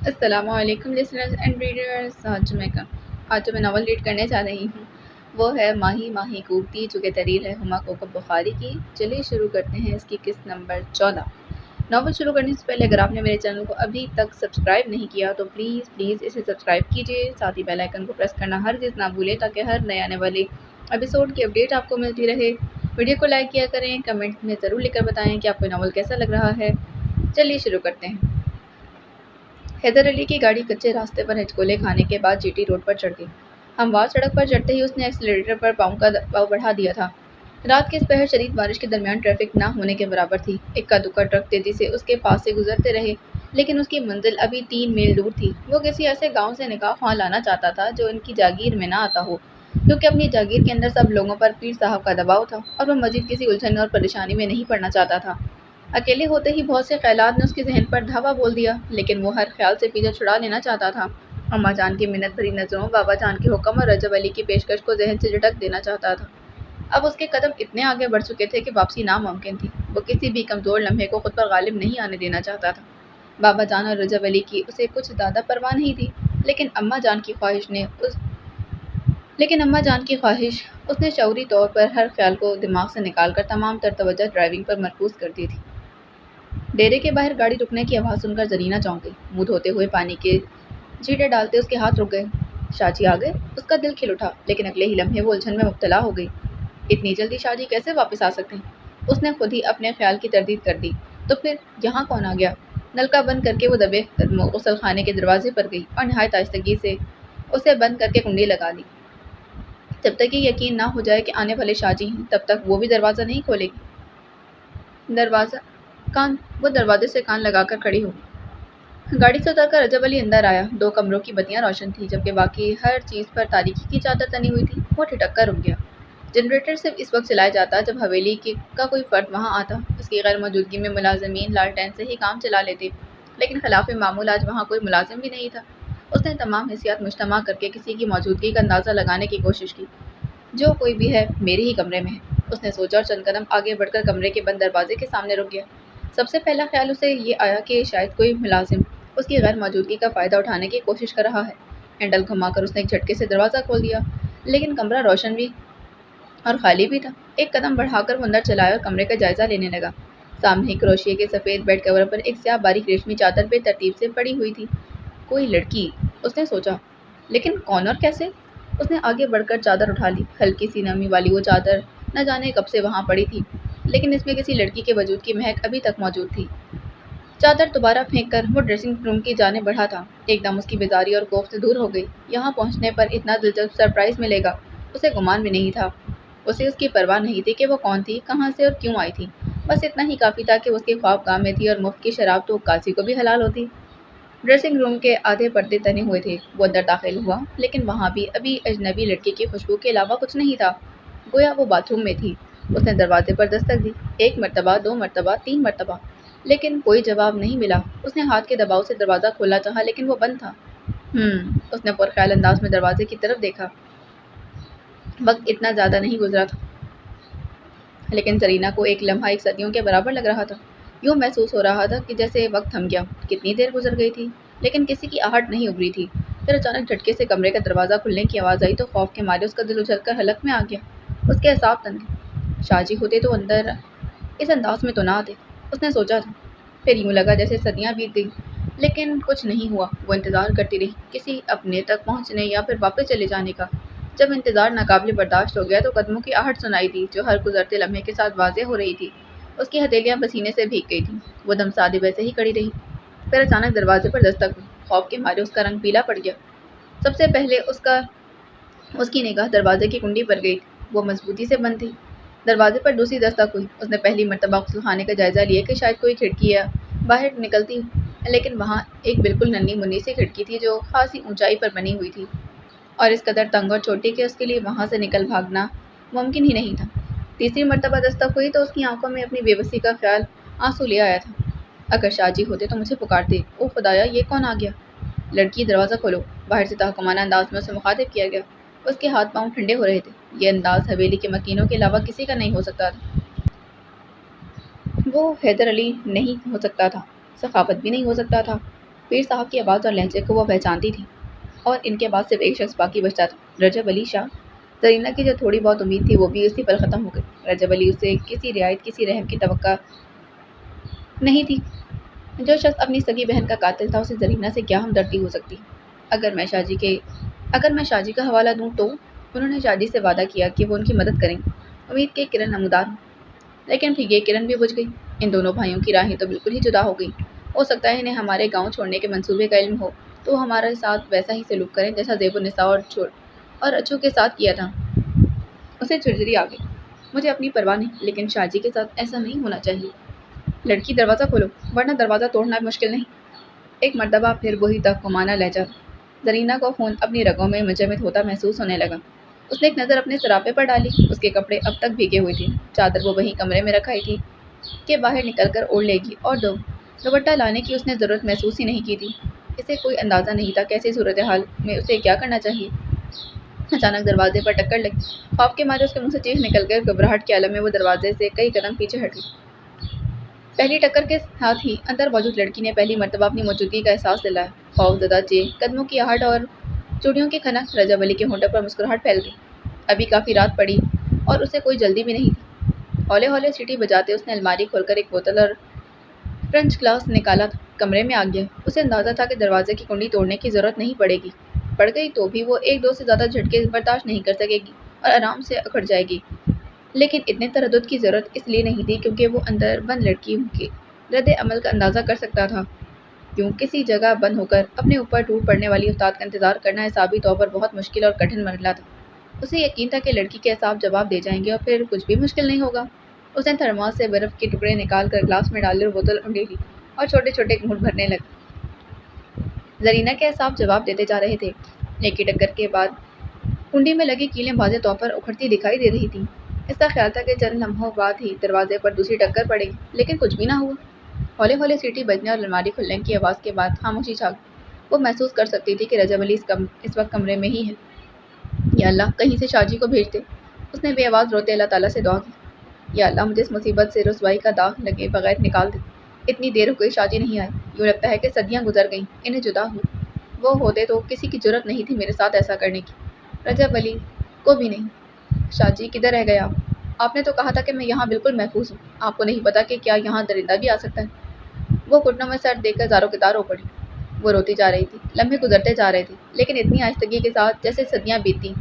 السلام علیکم listeners and readers. آج جو میں ناول ریڈ کرنے جا رہی ہوں وہ ہے ماہی ماہی کوبتی، جو کہ تحریر ہے ہما کوکب بخاری کی۔ چلیے شروع کرتے ہیں اس کی قسط نمبر 14۔ ناول شروع کرنے سے پہلے اگر آپ نے میرے چینل کو ابھی تک سبسکرائب نہیں کیا تو پلیز اسے سبسکرائب کیجیے، ساتھ ہی بیل آئیکن کو پریس کرنا ہرگز نہ بھولیں تاکہ ہر نئے آنے والے ایپیسوڈ کی اپڈیٹ آپ کو ملتی رہے۔ ویڈیو کو لائک کیا کریں، کمنٹ میں ضرور لکھ کر بتائیں کہ آپ کو ناول کیسا لگ رہا ہے۔ چلیے شروع کرتے ہیں۔ حیدر علی کی گاڑی کچے راستے پر ہچکولے کھانے کے بعد جی ٹی روڈ پر چڑھ گئی۔ ہموار سڑک پر چڑھتے ہی اس نے ایکسیلریٹر پر پاؤں بڑھا دیا تھا۔ رات کے اس پہر شدید بارش کے درمیان ٹریفک نہ ہونے کے برابر تھی۔ اکا دکا ٹرک تیزی سے اس کے پاس سے گزرتے رہے، لیکن اس کی منزل ابھی 3 میل دور تھی۔ وہ کسی ایسے گاؤں سے نکاح خواہ لانا چاہتا تھا جو ان کی جاگیر میں نہ آتا ہو، کیونکہ اپنی جاگیر کے اندر سب لوگوں پر پیر صاحب کا دباؤ تھا اور وہ مزید کسی الجھن اور پریشانی میں نہیں پڑنا چاہتا تھا۔ اکیلے ہوتے ہی بہت سے خیالات نے اس کے ذہن پر دھاوا بول دیا، لیکن وہ ہر خیال سے پیچھا چھڑا لینا چاہتا تھا۔ اماں جان کی منت بھری نظروں، بابا جان کے حکم اور رجب علی کی پیشکش کو ذہن سے جھٹک دینا چاہتا تھا۔ اب اس کے قدم اتنے آگے بڑھ چکے تھے کہ واپسی ناممکن تھی۔ وہ کسی بھی کمزور لمحے کو خود پر غالب نہیں آنے دینا چاہتا تھا۔ بابا جان اور رجب علی کی اسے کچھ زیادہ پرواہ نہیں تھی، لیکن اماں جان کی خواہش اس نے شعوری طور پر ہر خیال کو دماغ سے نکال کر تمام تر توجہ ڈرائیونگ پر مرکوز کر دی تھی۔ ڈیرے کے باہر گاڑی رکنے کی آواز سن کر زرینہ چونک گئی۔ منہ دھوتے ہوئے پانی کے چھینٹے ڈالتے اس کے ہاتھ رک گئے۔ شاہ جی آ گئے؟ اس کا دل کھل اٹھا، لیکن اگلے ہی لمحے وہ الجھن میں مبتلا ہو گئی۔ اتنی جلدی شاہ جی کیسے واپس آ سکتے ہیں؟ اس نے خود ہی اپنے خیال کی تردید کر دی۔ تو پھر یہاں کون آ گیا؟ نلکا بند کر کے وہ دبے قدموں غسل خانے کے دروازے پر گئی اور نہایت آہستگی سے اسے بند کر کے کنڈی لگا دی۔ جب تک یہ یقین نہ ہو جائے کہ آنے والے شاہ جی ہیں، تب تک وہ بھی دروازہ نہیں کھولے گی۔ وہ دروازے سے کان لگا کر کھڑی ہو گئی۔ گاڑی سے اتر کر رجب علی اندر آیا۔ 2 کمروں کی بتیاں روشن تھیں، جبکہ باقی ہر چیز پر تاریکی کی چادر تنی ہوئی تھی۔ وہ ٹھٹک کر رک گیا۔ جنریٹر صرف اس وقت چلایا جاتا جب حویلی کا کوئی فرد وہاں آتا۔ اس کی غیر موجودگی میں ملازمین لالٹین سے ہی کام چلا لیتے، لیکن خلاف معمول آج وہاں کوئی ملازم بھی نہیں تھا۔ اس نے تمام حیثیات مجتمع کر کے کسی کی موجودگی کا اندازہ لگانے کی کوشش کی۔ جو کوئی بھی ہے میرے ہی کمرے میں ہے، اس نے سوچا اور چند قدم آگے بڑھ کر کمرے کے بند دروازے کے سامنے رک گیا۔ سب سے پہلا خیال اسے یہ آیا کہ شاید کوئی ملازم اس کی غیر موجودگی کا فائدہ اٹھانے کی کوشش کر رہا ہے۔ ہینڈل گھما کر اس نے ایک جھٹکے سے دروازہ کھول دیا، لیکن کمرہ روشن بھی اور خالی بھی تھا۔ ایک قدم بڑھا کر وہ اندر چلا آیا اور کمرے کا جائزہ لینے لگا۔ سامنے ہی کروشیے کے سفید بیڈ کور پر ایک سیاہ باریک ریشمی چادر بے ترتیب سے پڑی ہوئی تھی۔ کوئی لڑکی، اس نے سوچا، لیکن کون اور کیسے؟ اس نے آگے بڑھ کر چادر اٹھا لی۔ ہلکی سی نمی والی وہ چادر نہ جانے کب سے وہاں پڑی تھی، لیکن اس میں کسی لڑکی کے وجود کی مہک ابھی تک موجود تھی۔ چادر دوبارہ پھینک کر وہ ڈریسنگ روم کی جانب بڑھا تھا۔ ایک دم اس کی بیزاری اور خوف سے دور ہو گئی۔ یہاں پہنچنے پر اتنا دلچسپ سرپرائز ملے گا اسے گمان بھی نہیں تھا۔ اسے اس کی پرواہ نہیں تھی کہ وہ کون تھی، کہاں سے اور کیوں آئی تھی۔ بس اتنا ہی کافی تھا کہ وہ اس کے خوابگاہ میں تھی اور مفت کی شراب تو عکاسی کو بھی حلال ہوتی۔ ڈریسنگ روم کے آدھے پردے تنے ہوئے تھے۔ وہ اندر داخل ہوا، لیکن وہاں بھی ابھی اجنبی لڑکی کی خوشبو کے علاوہ کچھ نہیں تھا، گویا وہ باتھ روم میں تھی۔ اس نے دروازے پر دستک دی، 1 مرتبہ، 2 مرتبہ، 3 مرتبہ، لیکن کوئی جواب نہیں ملا۔ اس نے ہاتھ کے دباؤ سے دروازہ کھولنا چاہا، لیکن وہ بند تھا۔ اس نے پرخیال انداز میں دروازے کی طرف دیکھا۔ وقت اتنا زیادہ نہیں گزرا تھا، لیکن زرینہ کو ایک لمحہ 1 صدیوں کے برابر لگ رہا تھا۔ یوں محسوس ہو رہا تھا کہ جیسے وقت تھم گیا۔ کتنی دیر گزر گئی تھی، لیکن کسی کی آہٹ نہیں ابھری تھی۔ پھر اچانک جھٹکے سے کمرے کا دروازہ کھلنے کی آواز آئی تو خوف کے مارے اس کا دل اچھل کر حلق میں آ گیا۔ اس کے اعصاب تن گئے۔ شاہ جی ہوتے تو اندر اس انداز میں تو نہ آتے، اس نے سوچا تھا۔ پھر یوں لگا جیسے صدیاں بیت گئی، لیکن کچھ نہیں ہوا۔ وہ انتظار کرتی رہی، کسی اپنے تک پہنچنے یا پھر واپس چلے جانے کا۔ جب انتظار ناقابل برداشت ہو گیا تو قدموں کی آہٹ سنائی دی جو ہر گزرتے لمحے کے ساتھ واضح ہو رہی تھی۔ اس کی ہتھیلیاں پسینے سے بھیگ گئی تھیں۔ وہ دم سادے ویسے ہی کھڑی رہی۔ پھر اچانک دروازے پر دستک ہوئی۔ خوف کے مارے اس کا رنگ پیلا پڑ گیا۔ سب سے پہلے اس کی نگاہ دروازے کی کنڈی پر گئی۔ وہ مضبوطی سے بند تھی۔ دروازے پر دوسری دستک ہوئی۔ اس نے پہلی مرتبہ غسل خانے کا جائزہ لیا کہ شاید کوئی کھڑکی یا باہر نکلتی، لیکن وہاں ایک بالکل ننھی منھی سی کھڑکی تھی جو خاصی اونچائی پر بنی ہوئی تھی اور اس قدر تنگ اور چھوٹی کہ اس کے لیے وہاں سے نکل بھاگنا ممکن ہی نہیں تھا۔ تیسری مرتبہ دستک ہوئی تو اس کی آنکھوں میں اپنی بے بسی کا خیال آنسو لے آیا تھا۔ اگر شاہ جی ہوتے تو مجھے پکارتے۔ او خدایا، یہ کون آ گیا؟ لڑکی، دروازہ کھولو، باہر سے تحکمانہ انداز میں اسے مخاطب کیا گیا۔ اس کے ہاتھ پاؤں ٹھنڈے ہو رہے تھے۔ یہ انداز حویلی کے مکینوں کے علاوہ کسی کا نہیں ہو سکتا تھا۔ وہ حیدر علی نہیں ہو سکتا تھا، سخاوت بھی نہیں ہو سکتا تھا۔ پیر صاحب کی آواز اور لہجے کو وہ پہچانتی تھی، اور ان کے بعد صرف ایک شخص باقی بچتا تھا، رجب علی شاہ۔ زرینہ کی جو تھوڑی بہت امید تھی وہ بھی اسی پل ختم ہو گئی۔ رجب علی اسے کسی رعایت، کسی رحم کی توقع نہیں تھی۔ جو شخص اپنی سگی بہن کا قاتل تھا، اسے زرینہ سے کیا ہمدردی ہو سکتی؟ اگر میں شاجی کا حوالہ دوں تو انہوں نے شاجی سے وعدہ کیا کہ وہ ان کی مدد کریں گے۔ امید کی کرن نمودار ہوں، لیکن پھر یہ کرن بھی بجھ گئی۔ ان دونوں بھائیوں کی راہیں تو بالکل ہی جدا ہو گئیں۔ ہو سکتا ہے انہیں ہمارے گاؤں چھوڑنے کے منصوبے کا علم ہو تو وہ ہمارے ساتھ ویسا ہی سلوک کریں جیسا زیب النساء اور اچھو کے ساتھ کیا تھا۔ اسے جھرجھری آ گئی۔ مجھے اپنی پرواہ نہیں، لیکن شاجی کے ساتھ ایسا نہیں ہونا چاہیے۔ لڑکی، دروازہ کھولو، ورنہ دروازہ توڑنا مشکل نہیں۔ ایک مرتبہ پھر وہی تحکمانہ لہجہ۔ زرینہ کو خون اپنی رگوں میں منجمد ہوتا محسوس ہونے لگا۔ اس نے ایک نظر اپنے سراپے پر ڈالی۔ اس کے کپڑے اب تک بھیگے ہوئے تھے۔ چادر وہ وہیں کمرے میں رکھائی تھی کہ باہر نکل کر اوڑھ لے گی، اور دوپٹہ لانے کی اس نے ضرورت محسوس ہی نہیں کی تھی۔ اسے کوئی اندازہ نہیں تھا کیسی صورتحال میں اسے کیا کرنا چاہیے۔ اچانک دروازے پر ٹکر لگی۔ خوف کے مارے اس کے منہ سے چیخ نکل گئی اور گھبراہٹ کے عالم میں وہ دروازے سے کئی قدم پیچھے ہٹ گئی۔ پہلی ٹکر کے ساتھ ہی اندر موجود لڑکی نے پہلی مرتبہ اپنی موجودگی کا احساس دلایا۔ خوف زدہ قدموں کی آہٹ اور چوڑیوں کی کھنک۔ رجب علی کے ہونٹوں پر مسکراہٹ پھیل گئی۔ ابھی کافی رات پڑی اور اسے کوئی جلدی بھی نہیں تھی۔ ہولے ہولے سیٹی بجاتے اس نے الماری کھول کر ایک بوتل اور فرنچ گلاس نکالا تھا۔ کمرے میں آ گیا۔ اسے اندازہ تھا کہ دروازے کی کنڈی توڑنے کی ضرورت نہیں پڑے گی۔ پڑ گئی تو بھی وہ ایک دو سے زیادہ جھٹکے برداشت نہیں کر سکے گی اور آرام سے اکھڑ جائے گی۔ لیکن اتنے تردد کی ضرورت اس لیے نہیں تھی کیونکہ وہ اندر بند لڑکی کے رد عمل کا اندازہ کر سکتا تھا۔ کیوں کسی جگہ بند ہو کر اپنے اوپر ٹوٹ پڑنے والی استاد کا انتظار کرنا حسابی طور پر بہت مشکل اور کٹھن مرحلہ تھا۔ اسے یقین تھا کہ لڑکی کے اعصاب جواب دے جائیں گے اور پھر کچھ بھی مشکل نہیں ہوگا۔ اس نے تھرماس سے برف کے ٹکڑے نکال کر گلاس میں ڈال لی اور بوتل انڈی لی اور چھوٹے چھوٹے گھونٹ بھرنے لگا۔ زرینہ کے اعصاب جواب دیتے جا رہے تھے۔ ایک ہی ٹکر کے بعد کنڈی میں لگی کیلیں واضح طور پر اکھڑتی دکھائی دے رہی تھیں۔ اس کا خیال تھا کہ چند لمحوں بعد ہی دروازے پر دوسری ٹکر پڑے گی، لیکن کچھ بھی نہ ہوا۔ ہولے ہولے سیٹی بجنے اور الماری کھلنے کی آواز کے بعد خاموشی چھا گئی۔ وہ محسوس کر سکتی تھی کہ رجب علی اس وقت کمرے میں ہی ہے۔ یا اللہ، کہیں سے شاجی کو بھیج دے۔ اس نے بے آواز روتے اللہ تعالیٰ سے دعا کی۔ یا اللہ، مجھے اس مصیبت سے رسوائی کا داغ لگے بغیر نکال دے۔ اتنی دیر ہو گئی شاجی نہیں آئی۔ یوں لگتا ہے کہ صدیاں گزر گئیں انہیں جدا ہوئے۔ وہ ہوتے تو کسی کی جرأت نہیں تھی میرے ساتھ ایسا کرنے کی۔ رجب علی کو بھی نہیں۔ شاجی کدھر رہ گئے آپ نے تو کہا تھا کہ میں یہاں بالکل محفوظ ہوں۔ آپ کو نہیں پتا کہ کیا یہاں درندہ بھی آ سکتا ہے؟ وہ گھٹنوں میں سر دے کر زاروں کے دار ہو پڑی۔ وہ روتی جا رہی تھی۔ لمحے گزرتے جا رہے تھے، لیکن اتنی آہستگی کے ساتھ جیسے صدیاں بیتیں۔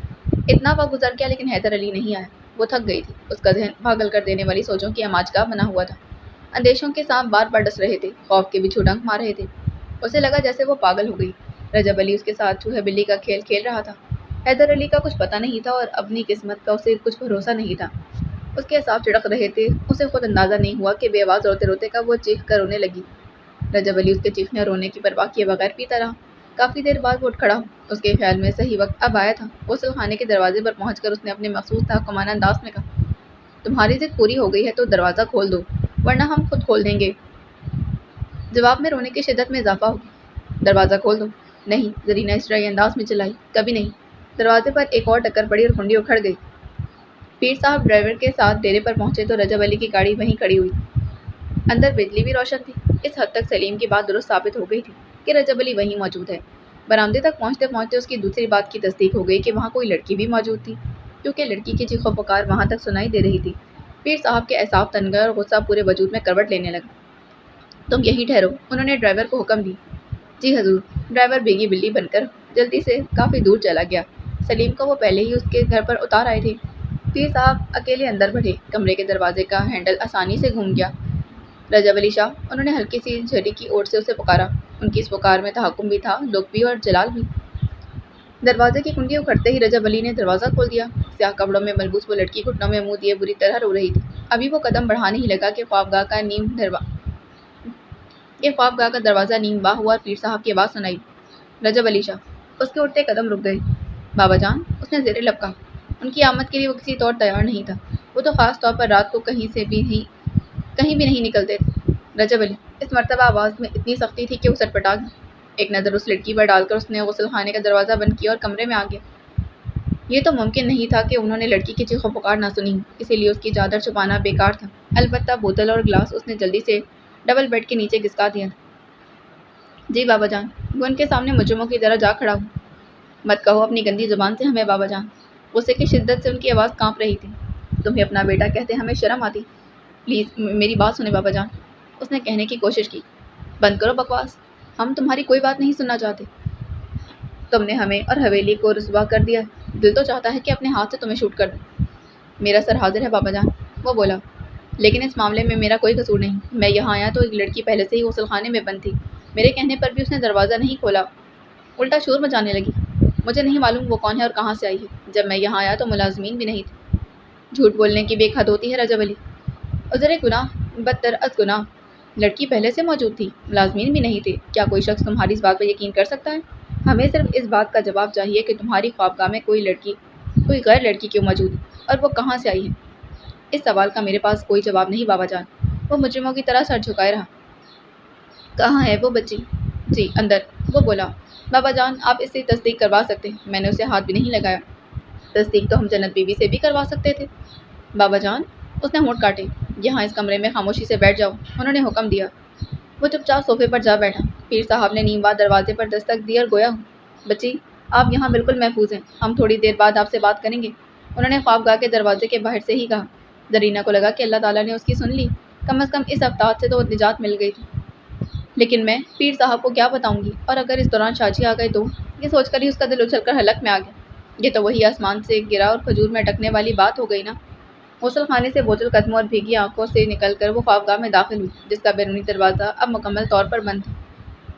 اتنا وقت گزر گیا لیکن حیدر علی نہیں آیا۔ وہ تھک گئی تھی۔ اس کا ذہن پاگل کر دینے والی سوچوں کی ہماجگاہ بنا ہوا تھا۔ اندیشوں کے سانپ بار بار ڈس رہے تھے، خوف کے بچھو ڈنک مار رہے تھے۔ اسے لگا جیسے وہ پاگل ہو گئی۔ رجب علی اس کے ساتھ چوہے بلی کا کھیل کھیل رہا تھا۔ حیدر علی کا کچھ پتہ نہیں تھا اور اپنی قسمت کا اسے کچھ بھروسہ نہیں تھا۔ اس کے اعصاب چڑک رہے تھے۔ اسے خود اندازہ نہیں ہوا کہ بے آواز روتے روتے کب وہ چیخ کر رونے لگی۔ رجب علی اس کے چیخنے اور رونے کی پرواہ کیے بغیر پیتا رہا۔ کافی دیر بعد وہ اٹھ کھڑا ہوا۔ اس کے خیال میں صحیح وقت اب آیا تھا۔ غسل خانے کے دروازے پر پہنچ کر اس نے اپنے مخصوص تحکمانہ انداز میں کہا، تمہاری ضد پوری ہو گئی ہے تو دروازہ کھول دو، ورنہ ہم خود کھول دیں گے۔ جواب میں رونے کی شدت میں اضافہ ہو گیا۔ دروازہ کھول دو۔ نہیں، زرینہ اسرائیلی انداز میں چلائی، کبھی نہیں۔ دروازے پر ایک اور ٹکر پڑی اور کنڈی اکھڑ گئی۔ پیر صاحب ڈرائیور کے ساتھ ڈیرے پر پہنچے تو رجب علی کی گاڑی وہیں کھڑی ہوئی تھی۔ اندر بجلی بھی روشن تھی۔ اس حد تک سلیم کی بات درست ثابت ہو گئی تھی کہ رجب علی وہیں موجود ہے۔ برآمدے تک پہنچتے پہنچتے اس کی دوسری بات کی تصدیق ہو گئی کہ وہاں کوئی لڑکی بھی موجود تھی، کیونکہ لڑکی کی چیخ و پکار وہاں تک سنائی دے رہی تھی۔ پیر صاحب کے اعصاب تن گئے اور غصہ پورے وجود میں کروٹ لینے لگا۔ تم یہیں ٹھہرو، انہوں نے ڈرائیور کو حکم دی۔ جی حضور۔ ڈرائیور بھیگی بلی بن کر جلدی سے کافی دور چلا گیا۔ سلیم کو وہ پہلے ہی اس کے گھر پر اتار آئے تھے۔ پیر صاحب اکیلے اندر بڑھے۔ کمرے کے دروازے کا ہینڈل آسانی سے گھوم گیا۔ رجب علی شاہ، انہوں نے ہلکی سی جھری کی اوٹ سے اسے پکارا۔ ان کی اس پکار میں تحکم بھی تھا، دکھ بھی اور جلال بھی۔ دروازے کی کنڈی اکھڑتے ہی رجب علی نے دروازہ کھول دیا۔ سیاہ کپڑوں میں ملبوس وہ لڑکی گھٹنوں میں منہ دیے بری طرح رو رہی تھی۔ ابھی وہ قدم بڑھانے ہی لگا کہ خوابگاہ کا دروازہ نیم واہ ہوا اور پیر صاحب کی آواز سنائی، رجب علی شاہ۔ اس کے اٹھتے قدم رک گئے۔ بابا جان، اس نے زیر لب کہا۔ ان کی آمد کے لیے وہ کسی طور تیار نہیں تھا۔ وہ تو خاص طور پر رات کو کہیں بھی نہیں نکلتے تھے۔ رجب علی، اس مرتبہ آواز میں اتنی سختی تھی کہ وہ سٹپٹا گیا۔ ایک نظر اس لڑکی پر ڈال کر اس نے غسل خانے کا دروازہ بند کیا اور کمرے میں آ گیا۔ یہ تو ممکن نہیں تھا کہ انہوں نے لڑکی کی چیخ و پکار نہ سنی، اسی لیے اس کی چادر چھپانا بیکار تھا۔ البتہ بوتل اور گلاس اس نے جلدی سے ڈبل بیڈ کے نیچے گھسکا دیا تھا۔ جی بابا جان، وہ ان کے سامنے مجرموں کی طرح جا کھڑا ہوں۔ مت کہو اپنی گندی زبان سے ہمیں بابا جان۔ غصے کی شدت سے ان کی آواز کانپ رہی تھی۔ تمہیں اپنا بیٹا کہتے ہمیں شرم آتی؟ پلیز میری بات سنیں بابا جان، اس نے کہنے کی کوشش کی۔ بند کرو بکواس، ہم تمہاری کوئی بات نہیں سننا چاہتے۔ تم نے ہمیں اور حویلی کو رسوا کر دیا ہے، دل تو چاہتا ہے کہ اپنے ہاتھ سے تمہیں شوٹ کر دوں۔ میرا سر حاضر ہے بابا جان، وہ بولا، لیکن اس معاملے میں میرا کوئی قصور نہیں۔ میں یہاں آیا تو ایک لڑکی پہلے سے ہی غسل خانے میں بند تھی، میرے کہنے پر بھی اس نے دروازہ نہیں کھولا، الٹا شور مچانے لگی۔ مجھے نہیں معلوم وہ کون ہے اور کہاں سے آئی ہے۔ جب میں یہاں آیا تو ملازمین بھی نہیں تھے۔ جھوٹ بولنے کی بھی ایک حد ہوتی ہے رجب علی، عذر گناہ بدتر از گناہ۔ لڑکی پہلے سے موجود تھی، ملازمین بھی نہیں تھے، کیا کوئی شخص تمہاری اس بات پر یقین کر سکتا ہے؟ ہمیں صرف اس بات کا جواب چاہیے کہ تمہاری خوابگاہ میں کوئی غیر لڑکی کیوں موجود ہے اور وہ کہاں سے آئی ہے؟ اس سوال کا میرے پاس کوئی جواب نہیں بابا جان، وہ مجرموں کی طرح سر جھکائے رہا۔ کہاں ہے وہ بچی؟ جی اندر، وہ بولا۔ بابا جان آپ اس سے تصدیق کروا سکتے ہیں، میں نے اسے ہاتھ بھی نہیں لگایا۔ تصدیق تو ہم جنت بیوی سے بھی کروا سکتے تھے بابا جان، اس نے ہونٹ کاٹے۔ یہاں اس کمرے میں خاموشی سے بیٹھ جاؤ، انہوں نے حکم دیا۔ وہ چپ چاپ صوفے پر جا بیٹھا۔ پیر صاحب نے نیم بعد دروازے پر دستک دی اور گویا، بچی آپ یہاں بالکل محفوظ ہیں، ہم تھوڑی دیر بعد آپ سے بات کریں گے، انہوں نے خوابگاہ کے دروازے کے باہر سے ہی کہا۔ زرینہ کو لگا کہ اللہ تعالیٰ نے اس کی سن لی، کم از کم اس افتاد سے تو نجات مل گئی تھی۔ لیکن میں پیر صاحب کو کیا بتاؤں گی، اور اگر اس دوران شاجی آ گئے تو؟ یہ سوچ کر ہی اس کا دل اچھل کر حلق میں آ گیا۔ یہ تو وہی آسمان سے گرا اور کھجور میں اٹکنے والی بات ہو گئی نا۔ غسل خانے سے بوجھل قدموں اور بھیگی آنکھوں سے نکل کر وہ خوابگاہ میں داخل ہوئی، جس کا بیرونی دروازہ اب مکمل طور پر بند تھا۔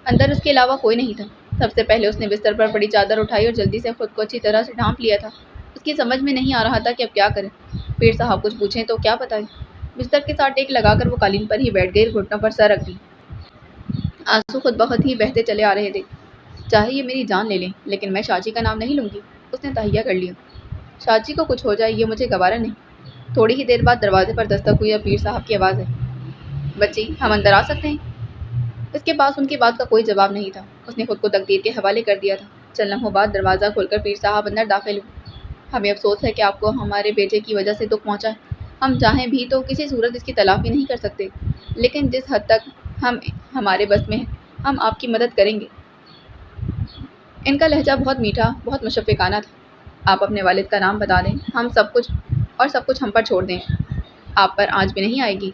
اندر اس کے علاوہ کوئی نہیں تھا۔ سب سے پہلے اس نے بستر پر پڑی چادر اٹھائی اور جلدی سے خود کو اچھی طرح سے ڈھانپ لیا تھا۔ اس کی سمجھ میں نہیں آ رہا تھا کہ اب کیا کرے۔ پیر صاحب کچھ پوچھیں تو کیا بتائے۔ بستر کے ساتھ ٹیک لگا کر وہ قالین پر ہی بیٹھ گئی اور گھٹنوں پر سر رکھ دی۔ آنسو خود بخود ہی بہتے چلے آ رہے تھے۔ چاہے یہ میری جان لے لیں لیکن میں شاجی کا نام نہیں لوں گی، اس نے تہیہ کر لیا۔ شاجی کو کچھ ہو جائے یہ مجھے گوارا نہیں۔ تھوڑی ہی دیر بعد دروازے پر دستک ہوئی اور پیر صاحب کی آواز ہے، بچی ہم اندر آ سکتے ہیں؟ اس کے پاس ان کی بات کا کوئی جواب نہیں تھا، اس نے خود کو تقدیر کے حوالے کر دیا تھا۔ چند لمحوں بعد دروازہ کھول کر پیر صاحب اندر داخل ہوئے۔ ہمیں افسوس ہے کہ آپ کو ہمارے بیٹے کی وجہ سے دکھ پہنچا ہے، ہم چاہیں بھی تو کسی صورت اس کی تلافی نہیں کر سکتے، لیکن جس حد تک ہمارے بس میں ہے ہم آپ کی مدد کریں گے۔ ان کا لہجہ بہت میٹھا، بہت مشفقانہ تھا۔ آپ اپنے والد کا نام بتا دیں، ہم سب کچھ ہم پر چھوڑ دیں، آپ پر آنچ بھی نہیں آئے گی۔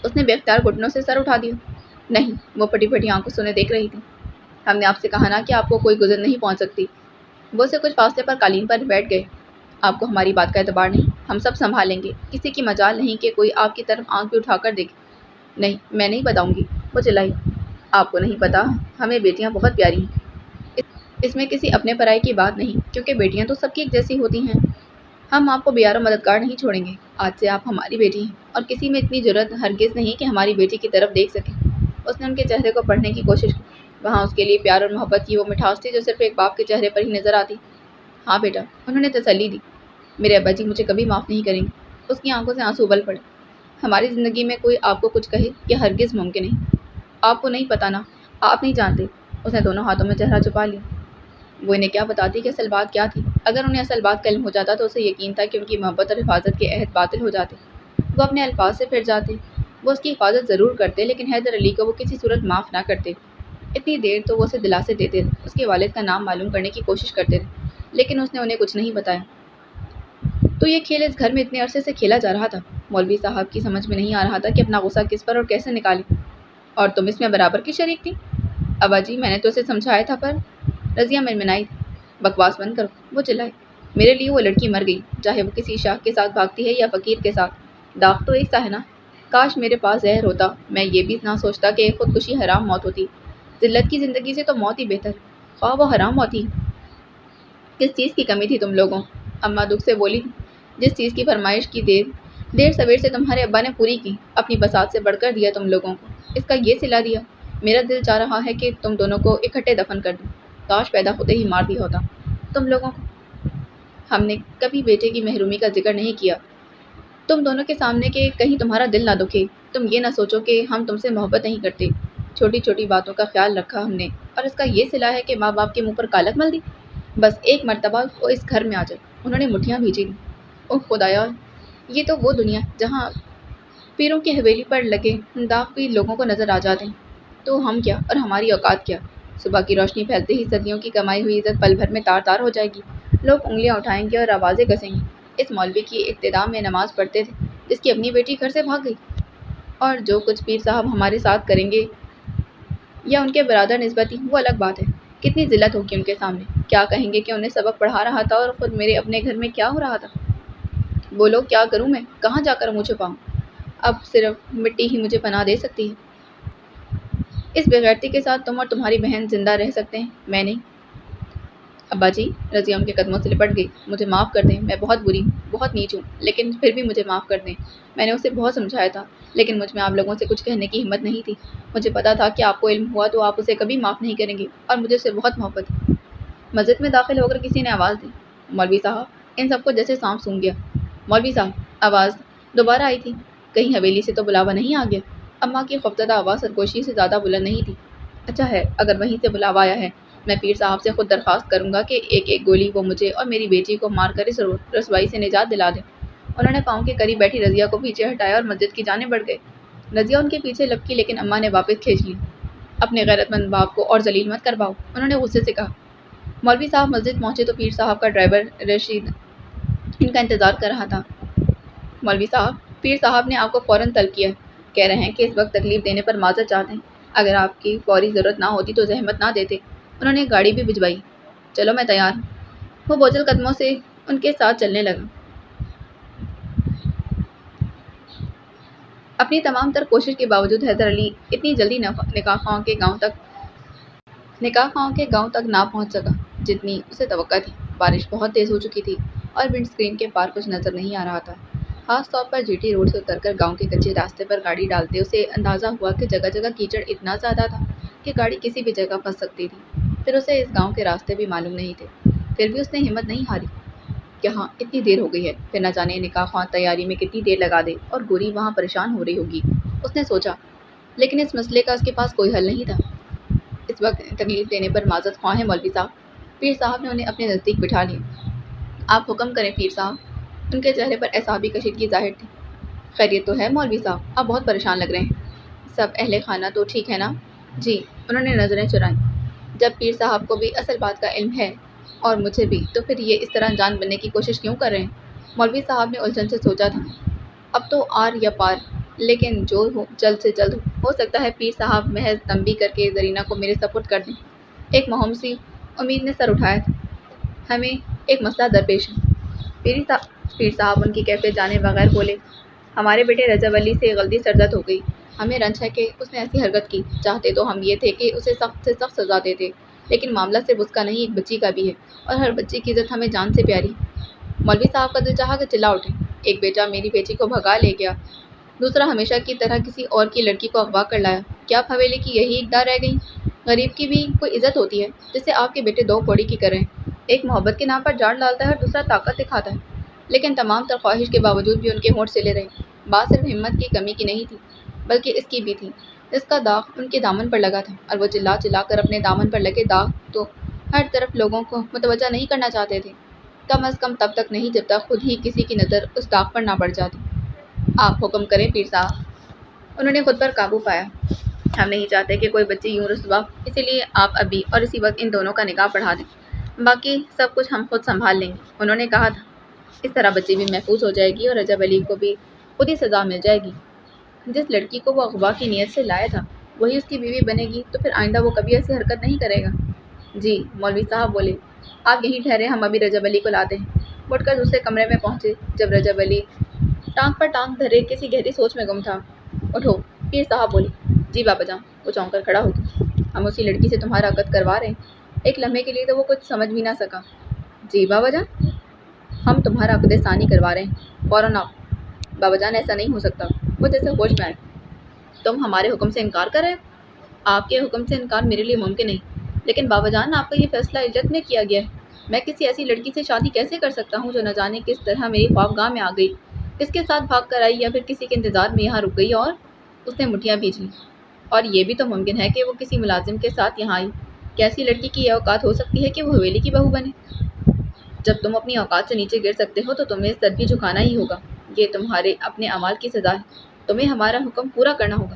اس نے بے اختیار گھٹنوں سے سر اٹھا دیا۔ نہیں، وہ پھٹی پھٹی آنکھوں سے انہیں دیکھ رہی تھی۔ ہم نے آپ سے کہا نا کہ آپ کو کوئی گزر نہیں پہنچ سکتی۔ وہ سے کچھ فاصلے پر قالین پر بیٹھ گئے۔ آپ کو ہماری بات کا اعتبار نہیں، ہم سب سنبھال لیں گے، کسی کی مجال نہیں کہ کوئی آپ کی طرف آنکھ بھی اٹھا کر دیکھے۔ نہیں میں نہیں بتاؤں گی، وہ چلائی۔ آپ کو نہیں پتا، ہمیں بیٹیاں بہت پیاری ہیں، اس میں کسی اپنے پرائے کی بات نہیں، کیونکہ بیٹیاں تو سب کی ایک جیسی ہوتی ہیں۔ ہم آپ کو بیار و مددگار نہیں چھوڑیں گے، آج سے آپ ہماری بیٹی ہیں، اور کسی میں اتنی جرأت ہرگز نہیں کہ ہماری بیٹی کی طرف دیکھ سکے۔ اس نے ان کے چہرے کو پڑھنے کی کوشش کی، وہاں اس کے لیے پیار اور محبت کی وہ مٹھاس تھی جو صرف ایک باپ کے چہرے پر ہی نظر آتی۔ ہاں بیٹا، انہوں نے تسلی دی، میرے ابا جی مجھے کبھی معاف نہیں کریں گے۔ اس کی آنکھوں سے آنسو ابل پڑے۔ ہماری زندگی میں کوئی آپ کو کچھ کہے یہ ہرگز ممکن نہیں۔ آپ کو نہیں پتا نا، آپ نہیں جانتے۔ اس نے دونوں ہاتھوں میں چہرہ چھپا لیا۔ وہ انہیں کیا بتاتی کہ اصل بات کیا تھی؟ اگر انہیں اصل بات کا علم ہو جاتا تو اسے یقین تھا کہ ان کی محبت اور حفاظت کے عہد باطل ہو جاتے، وہ اپنے الفاظ سے پھر جاتے۔ وہ اس کی حفاظت ضرور کرتے لیکن حیدر علی کو وہ کسی صورت معاف نہ کرتے۔ اتنی دیر تو وہ اسے دلاسے دیتے رہے، اس کے والد کا نام معلوم کرنے کی کوشش کرتے رہے، لیکن اس نے انہیں کچھ نہیں بتایا۔ تو یہ کھیل اس گھر میں اتنے عرصے سے کھیلا جا رہا تھا۔ مولوی صاحب کی سمجھ میں نہیں آ رہا تھا کہ اپنا غصہ کس پر اور کیسے نکالے۔ اور تم اس میں برابر کی شریک تھی؟ ابا جی میں نے تو اسے سمجھایا تھا پر رضیہ منمنائی تھی۔ بکواس بند کرو، وہ چلائی۔ میرے لیے وہ لڑکی مر گئی، چاہے وہ کسی شاخ کے ساتھ بھاگتی ہے یا فقیر کے ساتھ، داغ تو ایک سا ہے نا۔ کاش میرے پاس زہر ہوتا، میں یہ بھی نہ سوچتا کہ خودکشی حرام موت ہوتی، ذلت کی زندگی سے تو موت ہی بہتر، خواہ وہ حرام موت ہی۔ کس چیز کی کمی تھی تم لوگوں؟ اماں دکھ سے بولی تھی، جس چیز کی فرمائش کی دیر سویر سے تمہارے ابا نے پوری کی، اپنی بساط سے بڑھ کر دیا تم لوگوں کو، اس کا یہ صلہ دیا۔ میرا دل چاہ رہا ہے کہ تم دونوں کو اکٹھے دفن کر دوں، کاش پیدا ہوتے ہی مار دیا ہوتا تم لوگوں کو۔ ہم نے کبھی بیٹے کی محرومی کا ذکر نہیں کیا تم دونوں کے سامنے کہ کہیں تمہارا دل نہ دکھے، تم یہ نہ سوچو کہ ہم تم سے محبت نہیں کرتے۔ چھوٹی چھوٹی باتوں کا خیال رکھا ہم نے، اور اس کا یہ صلہ ہے کہ ماں باپ کے منہ پر کالک مل دی۔ بس ایک مرتبہ وہ اس گھر میں آ جائے۔ انہوں نے مٹھیاں بھیجی دیں۔ اوہ خدایا، یہ تو وہ دنیا جہاں پیروں کی حویلی پر لگے داغ بھی لوگوں کو نظر آ جاتے ہیں۔ تو ہم کیا اور ہماری اوقات کیا؟ صبح کی روشنی پھیلتے ہی صدیوں کی کمائی ہوئی عزت پل بھر میں تار تار ہو جائے گی۔ لوگ انگلیاں اٹھائیں گے اور آوازیں کسیں گے۔ اس مولوی کی ابتدا میں نماز پڑھتے تھے جس کی اپنی بیٹی گھر سے بھاگ گئی، اور جو کچھ پیر صاحب ہمارے ساتھ کریں گے یا ان کے برادر نسبتی وہ الگ بات ہے۔ کتنی ذلت ہوگی ان کے سامنے، کیا کہیں گے کہ انہیں سبق پڑھا رہا تھا اور خود میرے اپنے گھر میں کیا ہو رہا تھا۔ بولو کیا کروں میں، کہاں جا کر منہ چھپاؤں؟ اب صرف مٹی ہی مجھے پناہ دے سکتی ہے۔ اس بے غیرتی کے ساتھ تم اور تمہاری بہن زندہ رہ سکتے ہیں، میں نہیں۔ ابا جی، رضیہ ان کے قدموں سے لپٹ گئی، مجھے معاف کر دیں، میں بہت بری ہوں، بہت نیچ ہوں، لیکن پھر بھی مجھے معاف کر دیں۔ میں نے اسے بہت سمجھایا تھا، لیکن مجھ میں آپ لوگوں سے کچھ کہنے کی ہمت نہیں تھی۔ مجھے پتا تھا کہ آپ کو علم ہوا تو آپ اسے کبھی معاف نہیں کریں گے، اور مجھے اسے بہت محبت ہے۔ مسجد میں داخل ہو کر کسی نے آواز دی، مولوی صاحب! ان سب کو جیسے سانپ سونگھ گیا۔ مولوی صاحب! آواز دوبارہ آئی تھی۔ کہیں حویلی سے تو بلاوا نہیں آ گیا؟ اماں کی خوفزدہ آواز سرگوشی سے زیادہ بلند نہیں تھی۔ اچھا ہے، اگر وہیں سے بلاوا آیا ہے، میں پیر صاحب سے خود درخواست کروں گا کہ ایک ایک گولی وہ مجھے اور میری بیٹی کو مار کر اس رسوائی سے نجات دلا دیں۔ انہوں نے پاؤں کے قریب بیٹھی رضیہ کو پیچھے ہٹایا اور مسجد کی جانب بڑھ گئے۔ رضیہ ان کے پیچھے لپکی، لیکن اماں نے واپس کھینچ لی۔ اپنے غیرت مند باپ کو اور ذلیل مت کرواؤ، انہوں نے غصے سے کہا۔ مولوی صاحب مسجد پہنچے تو پیر صاحب کا ڈرائیور رشید ان کا انتظار کر رہا تھا۔ مولوی صاحب! پیر صاحب نے آپ کو فوراً طلب کیا ہے، کہہ رہے ہیں کہ اس وقت تکلیف دینے پر معذرت چاہتے ہیں۔ اگر آپ کی فوری ضرورت نہ ہوتی تو زحمت نہ دیتے۔ انہوں نے گاڑی بھی بھجوائی۔ چلو میں تیار ہوں۔ وہ بوجھل قدموں سے ان کے ساتھ چلنے لگا۔ اپنی تمام تر کوشش کے باوجود حیدر علی اتنی جلدی نکاح خواہوں کے گاؤں تک نہ پہنچ سکا جتنی اسے توقع تھی۔ بارش بہت تیز ہو چکی تھی اور ونڈ اسکرین کے پار کچھ نظر نہیں آ رہا تھا۔ خاص طور پر جی ٹی روڈ سے اتر کر گاؤں کے کچے راستے پر گاڑی ڈالتے اسے اندازہ ہوا کہ جگہ جگہ کیچڑ اتنا زیادہ تھا کہ گاڑی کسی بھی جگہ پھنس سکتی تھی۔ پھر اسے اس گاؤں کے راستے بھی معلوم نہیں تھے، پھر بھی اس نے ہمت نہیں ہاری۔ یہاں اتنی دیر ہو گئی ہے، پھر نہ جانے نکاح خواہ تیاری میں کتنی دیر لگا دے اور گوری وہاں پریشان ہو رہی ہوگی، اس نے سوچا۔ لیکن اس مسئلے کا اس کے پاس کوئی حل نہیں تھا۔ اس وقت تکلیف دینے پر معذرت خواہ ہیں مولوی صاحب۔ پیر صاحب نے انہیں اپنے نزدیک بٹھا لیا۔ آپ حکم کریں پیر صاحب۔ ان کے چہرے پر اعصابی کشیدگی ظاہر تھی۔ خیریت تو ہے مولوی صاحب؟ آپ بہت پریشان لگ رہے ہیں۔ سب اہل خانہ تو ٹھیک ہے نا؟ جی۔ انہوں نے نظریں چرائیں۔ جب پیر صاحب کو بھی اصل بات کا علم ہے اور مجھے بھی، تو پھر یہ اس طرح جان بننے کی کوشش کیوں کر رہے ہیں؟ مولوی صاحب نے الجھن سے سوچا تھا۔ اب تو آر یا پار، لیکن جو ہو جلد سے جلد ہو سکتا ہے پیر صاحب محض تنبیہ کر کے زرینہ کو میرے سپرد کر دیں۔ ایک مہم سی امید نے سر اٹھایا تھا۔ ہمیں ایک مسئلہ درپیش ہے۔ پیر صاحب ان کی کیفیت جانے بغیر بولے، ہمارے بیٹے رجب علی سے غلطی سرزد ہو گئی۔ ہمیں رنج ہے کہ اس نے ایسی حرکت کی۔ چاہتے تو ہم یہ تھے کہ اسے سخت سے سخت سزا دیتے، لیکن معاملہ صرف اس کا نہیں، ایک بچی کا بھی ہے، اور ہر بچی کی عزت ہمیں جان سے پیاری۔ مولوی صاحب کا دل چاہا کہ چلا اٹھے۔ ایک بیٹا میری بیٹی کو بھگا لے گیا، دوسرا ہمیشہ کی طرح کسی اور کی لڑکی کو اغوا کر لایا۔ کیا حویلی کی یہی اقدار رہ گئی؟ غریب کی بھی کوئی عزت ہوتی ہے جسے آپ کے بیٹے دو کوڑی کی کر رہے ہیں۔ ایک محبت کے نام پر جاڑ ڈالتا ہے اور دوسرا طاقت دکھاتا ہے۔ لیکن تمام تر خواہش کے باوجود بھی ان کے ہونٹ سلے رہے۔ بات صرف ہمت کی کمی کی نہیں تھی، بلکہ اس کی بھی تھی، جس کا داغ ان کے دامن پر لگا تھا، اور وہ چلا چلا کر اپنے دامن پر لگے داغ تو ہر طرف لوگوں کو متوجہ نہیں کرنا چاہتے تھے، کم از کم تب تک نہیں جب تک خود ہی کسی کی نظر اس داغ پر نہ پڑ جاتی۔ آپ حکم کریں پیر صاحب۔ انہوں نے خود پر قابو پایا۔ ہم نہیں چاہتے کہ کوئی بچی یوں رسوا، اسی لیے آپ ابھی اور اسی وقت ان دونوں کا نکاح پڑھا دیں، باقی سب کچھ ہم خود سنبھال لیں گے۔ انہوں نے کہا تھا، اس طرح بچی بھی محفوظ ہو جائے گی اور رجب علی کو بھی خود ہی سزا مل جائے گی۔ جس لڑکی کو وہ اغوا کی نیت سے لایا تھا وہی اس کی بیوی بنے گی، تو پھر آئندہ وہ کبھی ایسی حرکت نہیں کرے گا۔ جی، مولوی صاحب بولے، آپ یہیں ٹھہرے، ہم ابھی رجب علی کو لاتے ہیں۔ اٹھ کر دوسرے کمرے میں پہنچے جب رجب علی ٹانگ پر ٹانگ دھرے کسی گہری سوچ میں گم تھا۔ اٹھو، پیر صاحب بولے۔ جی بابا جان۔ وہ چونک کر کھڑا ہو گیا۔ ہم اسی لڑکی سے تمہارا عقد کروا رہے ہیں۔ ایک لمحے کے لیے تو وہ کچھ سمجھ بھی نہ سکا۔ جی بابا جان۔ ہم تمہارا عقد ثانی کروا رہے ہیں، فوراً آؤ۔ بابا جان ایسا نہیں ہو سکتا۔ وہ جیسے ہوش میں آئے۔ تم ہمارے حکم سے انکار کر رہے ہو؟ آپ کے حکم سے انکار میرے لیے ممکن نہیں، لیکن بابا جان آپ کا یہ فیصلہ اجلت میں کیا گیا ہے۔ میں کسی ایسی لڑکی سے شادی کیسے کر سکتا ہوں جو نہ جانے کس طرح میری خوابگاہ میں آ گئی، کس کے ساتھ بھاگ کر آئی، یا پھر کسی کے انتظار میں یہاں رک گئی اور اس نے مٹھیاں بھیج لیں۔ اور یہ بھی تو ممکن ہے کہ وہ کسی ملازم کے ساتھ یہاں آئی۔ کیسی لڑکی کی یہ اوقات ہو سکتی ہے کہ وہ حویلی کی بہو بنے؟ جب تم اپنی اوقات سے نیچے گر سکتے ہو تو تمہیں سر بھی جھکانا ہی ہوگا۔ یہ تمہارے اپنے اعمال کی سزا ہے، تمہیں ہمارا حکم پورا کرنا ہوگا۔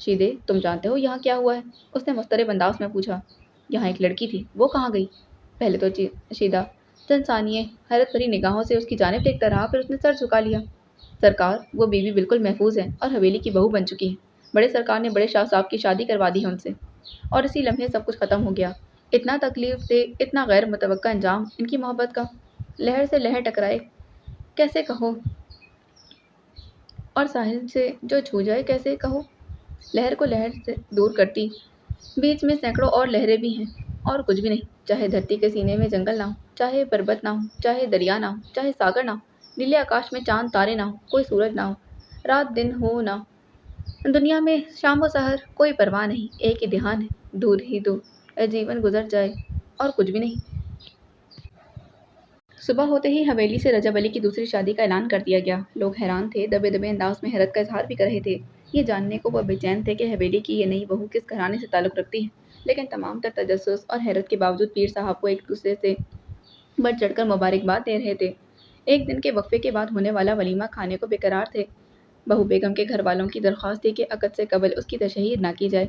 شیدے تم جانتے ہو یہاں کیا ہوا ہے؟ اس نے مضطرب انداز میں پوچھا۔ یہاں ایک لڑکی تھی، وہ کہاں گئی؟ پہلے تو شیدہ چند ثانیے حیرت بھری نگاہوں سے اس کی جانب دیکھتا رہا، پھر اس نے سر جھکا لیا۔ سرکار، وہ بیوی بالکل محفوظ ہے اور حویلی کی بہو بن چکی ہے۔ بڑے سرکار نے بڑے شاہ صاحب کی شادی کروا دی ہے ان سے، اور اسی لمحے سب کچھ ختم ہو گیا۔ اتنا تکلیف دے، اتنا غیر متوقع انجام ان کی محبت کا۔ لہر سے لہر ٹکرائے کیسے کہو، اور ساحل سے جو چھو جائے کیسے کہو۔ لہر کو لہر سے دور کرتی بیچ میں سینکڑوں اور لہریں بھی ہیں، اور کچھ بھی نہیں۔ چاہے دھرتی کے سینے میں جنگل نہ ہو، چاہے پربت نہ ہو، چاہے دریا نہ ہو، چاہے ساگر نہ ہو، نیلے آکاش میں چاند تارے نہ ہو، کوئی سورج نہ ہو، رات دن ہو نہ ہو، دنیا میں شام و سحر کوئی پرواہ نہیں، ایک ہی دھیان ہے، دور ہی دور جیون گزر جائے اور کچھ بھی نہیں۔ صبح ہوتے ہی حویلی سے رجب علی کی دوسری شادی کا اعلان کر دیا گیا۔ لوگ حیران تھے، دبے دبے انداز میں حیرت کا اظہار بھی کر رہے تھے۔ یہ جاننے کو وہ بے چین تھے کہ حویلی کی یہ نئی بہو کس گھرانے سے تعلق رکھتی ہے، لیکن تمام تر تجسس اور حیرت کے باوجود پیر صاحب کو ایک دوسرے سے بڑھ چڑھ کر مبارکباد دے رہے تھے۔ ایک دن کے وقفے کے بعد ہونے والا ولیمہ کھانے کو بےقرار تھے۔ بہو بیگم کے گھر والوں کی درخواست تھی کہ عقد سے قبل اس کی تشہیر نہ کی جائے۔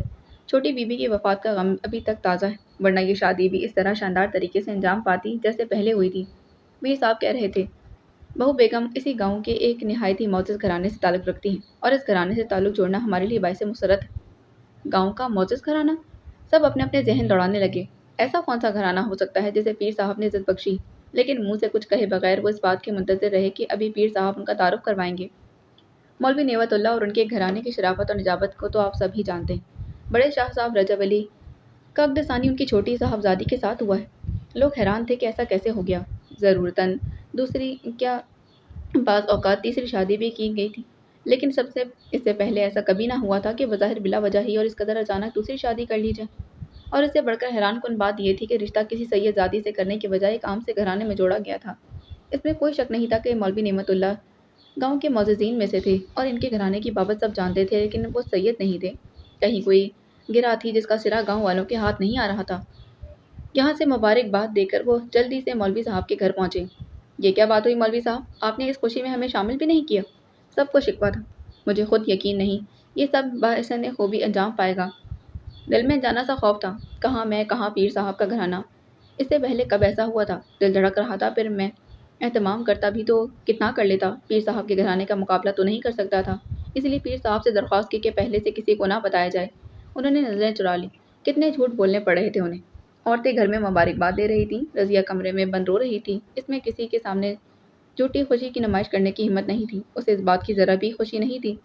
چھوٹی بیوی کی وفات کا غم ابھی تک تازہ ہے، ورنہ یہ شادی بھی اس طرح شاندار طریقے سے انجام پاتی جیسے پہلے ہوئی تھی۔ میر صاحب کہہ رہے تھے، بہو بیگم اسی گاؤں کے ایک نہایت ہی معزز گھرانے سے تعلق رکھتی ہیں، اور اس گھرانے سے تعلق جوڑنا ہمارے لیے باعث مسرت ہے۔ گاؤں کا معزز گھرانہ؟ سب اپنے اپنے ذہن دوڑانے لگے۔ ایسا کون سا گھرانہ ہو سکتا ہے جسے پیر صاحب نے عزت بخشی؟ لیکن منہ سے کچھ کہے بغیر وہ اس بات کے منتظر رہے کہ ابھی پیر صاحب ان کا تعارف کروائیں گے۔ مولوی نعمت اللہ اور ان کے گھرانے کی شرافت اور نجابت کو تو آپ سب ہی جانتے ہیں۔ بڑے شاہ صاحب رجب علی کا عقد ثانی ان کی چھوٹی صاحبزادی کے ساتھ ہوا ہے۔ لوگ حیران تھے کہ ایسا کیسے ہو گیا۔ ضرورتاً دوسری، کیا بعض اوقات تیسری شادی بھی کی گئی تھی، لیکن اس سے پہلے ایسا کبھی نہ ہوا تھا کہ بظاہر بلا وجہ ہی اور اس قدر اچانک دوسری شادی کر لی جائے۔ اور اس سے بڑھ کر حیران کن بات یہ تھی کہ رشتہ کسی سید زادی سے کرنے کے بجائے ایک عام سے گھرانے میں جوڑا گیا تھا۔ اس میں کوئی شک نہیں تھا کہ مولوی نعمت اللہ گاؤں کے معززین میں سے تھے، اور ان کے گھرانے کی بابت سب جانتے تھے، لیکن وہ سید نہیں تھے۔ کہیں کوئی گرہ تھی جس کا سرا گاؤں والوں کے ہاتھ نہیں آ رہا تھا۔ یہاں سے مبارکباد دے کر وہ جلدی سے مولوی صاحب کے گھر پہنچے۔ یہ کیا بات ہوئی مولوی صاحب، آپ نے اس خوشی میں ہمیں شامل بھی نہیں کیا؟ سب کو شکوہ تھا، مجھے خود یقین نہیں یہ سب بحسن خوبی انجام پائے گا۔ دل میں جانا سا خوف تھا، کہاں میں، کہاں پیر صاحب کا گھرانہ۔ اس سے پہلے کب ایسا ہوا تھا؟ دل دھڑک رہا تھا، پھر میں اہتمام کرتا بھی تو کتنا کر لیتا، پیر صاحب کے گھرانے کا مقابلہ تو نہیں کر سکتا تھا۔ اس لیے پیر صاحب سے درخواست کی کہ پہلے سے کسی کو نہ بتایا جائے۔ انہوں نے نظریں چرا لی، کتنے جھوٹ بولنے پڑ رہے تھے انہیں۔ عورتیں گھر میں مبارکباد دے رہی تھیں، رضیہ کمرے میں بند رو رہی تھی۔ اس میں کسی کے سامنے جھوٹی خوشی کی نمائش کرنے کی ہمت نہیں تھی، اسے اس بات کی ذرا بھی خوشی نہیں تھی،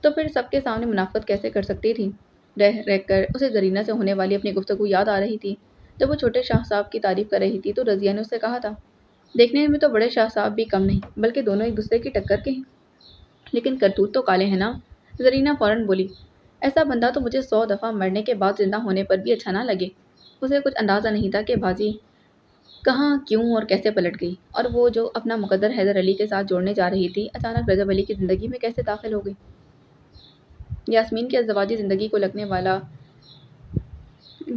تو پھر سب کے سامنے منافقت کیسے کر سکتی تھی؟ رہ رہ کر اسے زرینہ سے ہونے والی اپنی گفتگو یاد آ رہی تھی۔ جب وہ چھوٹے شاہ صاحب کی تعریف کر رہی تھی تو رضیہ نے اس سے کہا تھا، دیکھنے میں تو بڑے شاہ صاحب بھی کم نہیں، بلکہ دونوں ایک دوسرے کی ٹکر کے ہیں، لیکن کرتوت تو کالے ہیں نا۔ زرینہ فوراً بولی، ایسا بندہ تو مجھے 100 دفعہ مرنے کے بعد زندہ ہونے پر بھی اچھا نہ لگے۔ اسے کچھ اندازہ نہیں تھا کہ بازی کہاں، کیوں اور کیسے پلٹ گئی، اور وہ جو اپنا مقدر حیدر علی کے ساتھ جوڑنے جا رہی تھی، اچانک رجب علی کی زندگی میں کیسے داخل ہو گئی۔ یاسمین کی ازدواجی زندگی کو لگنے والا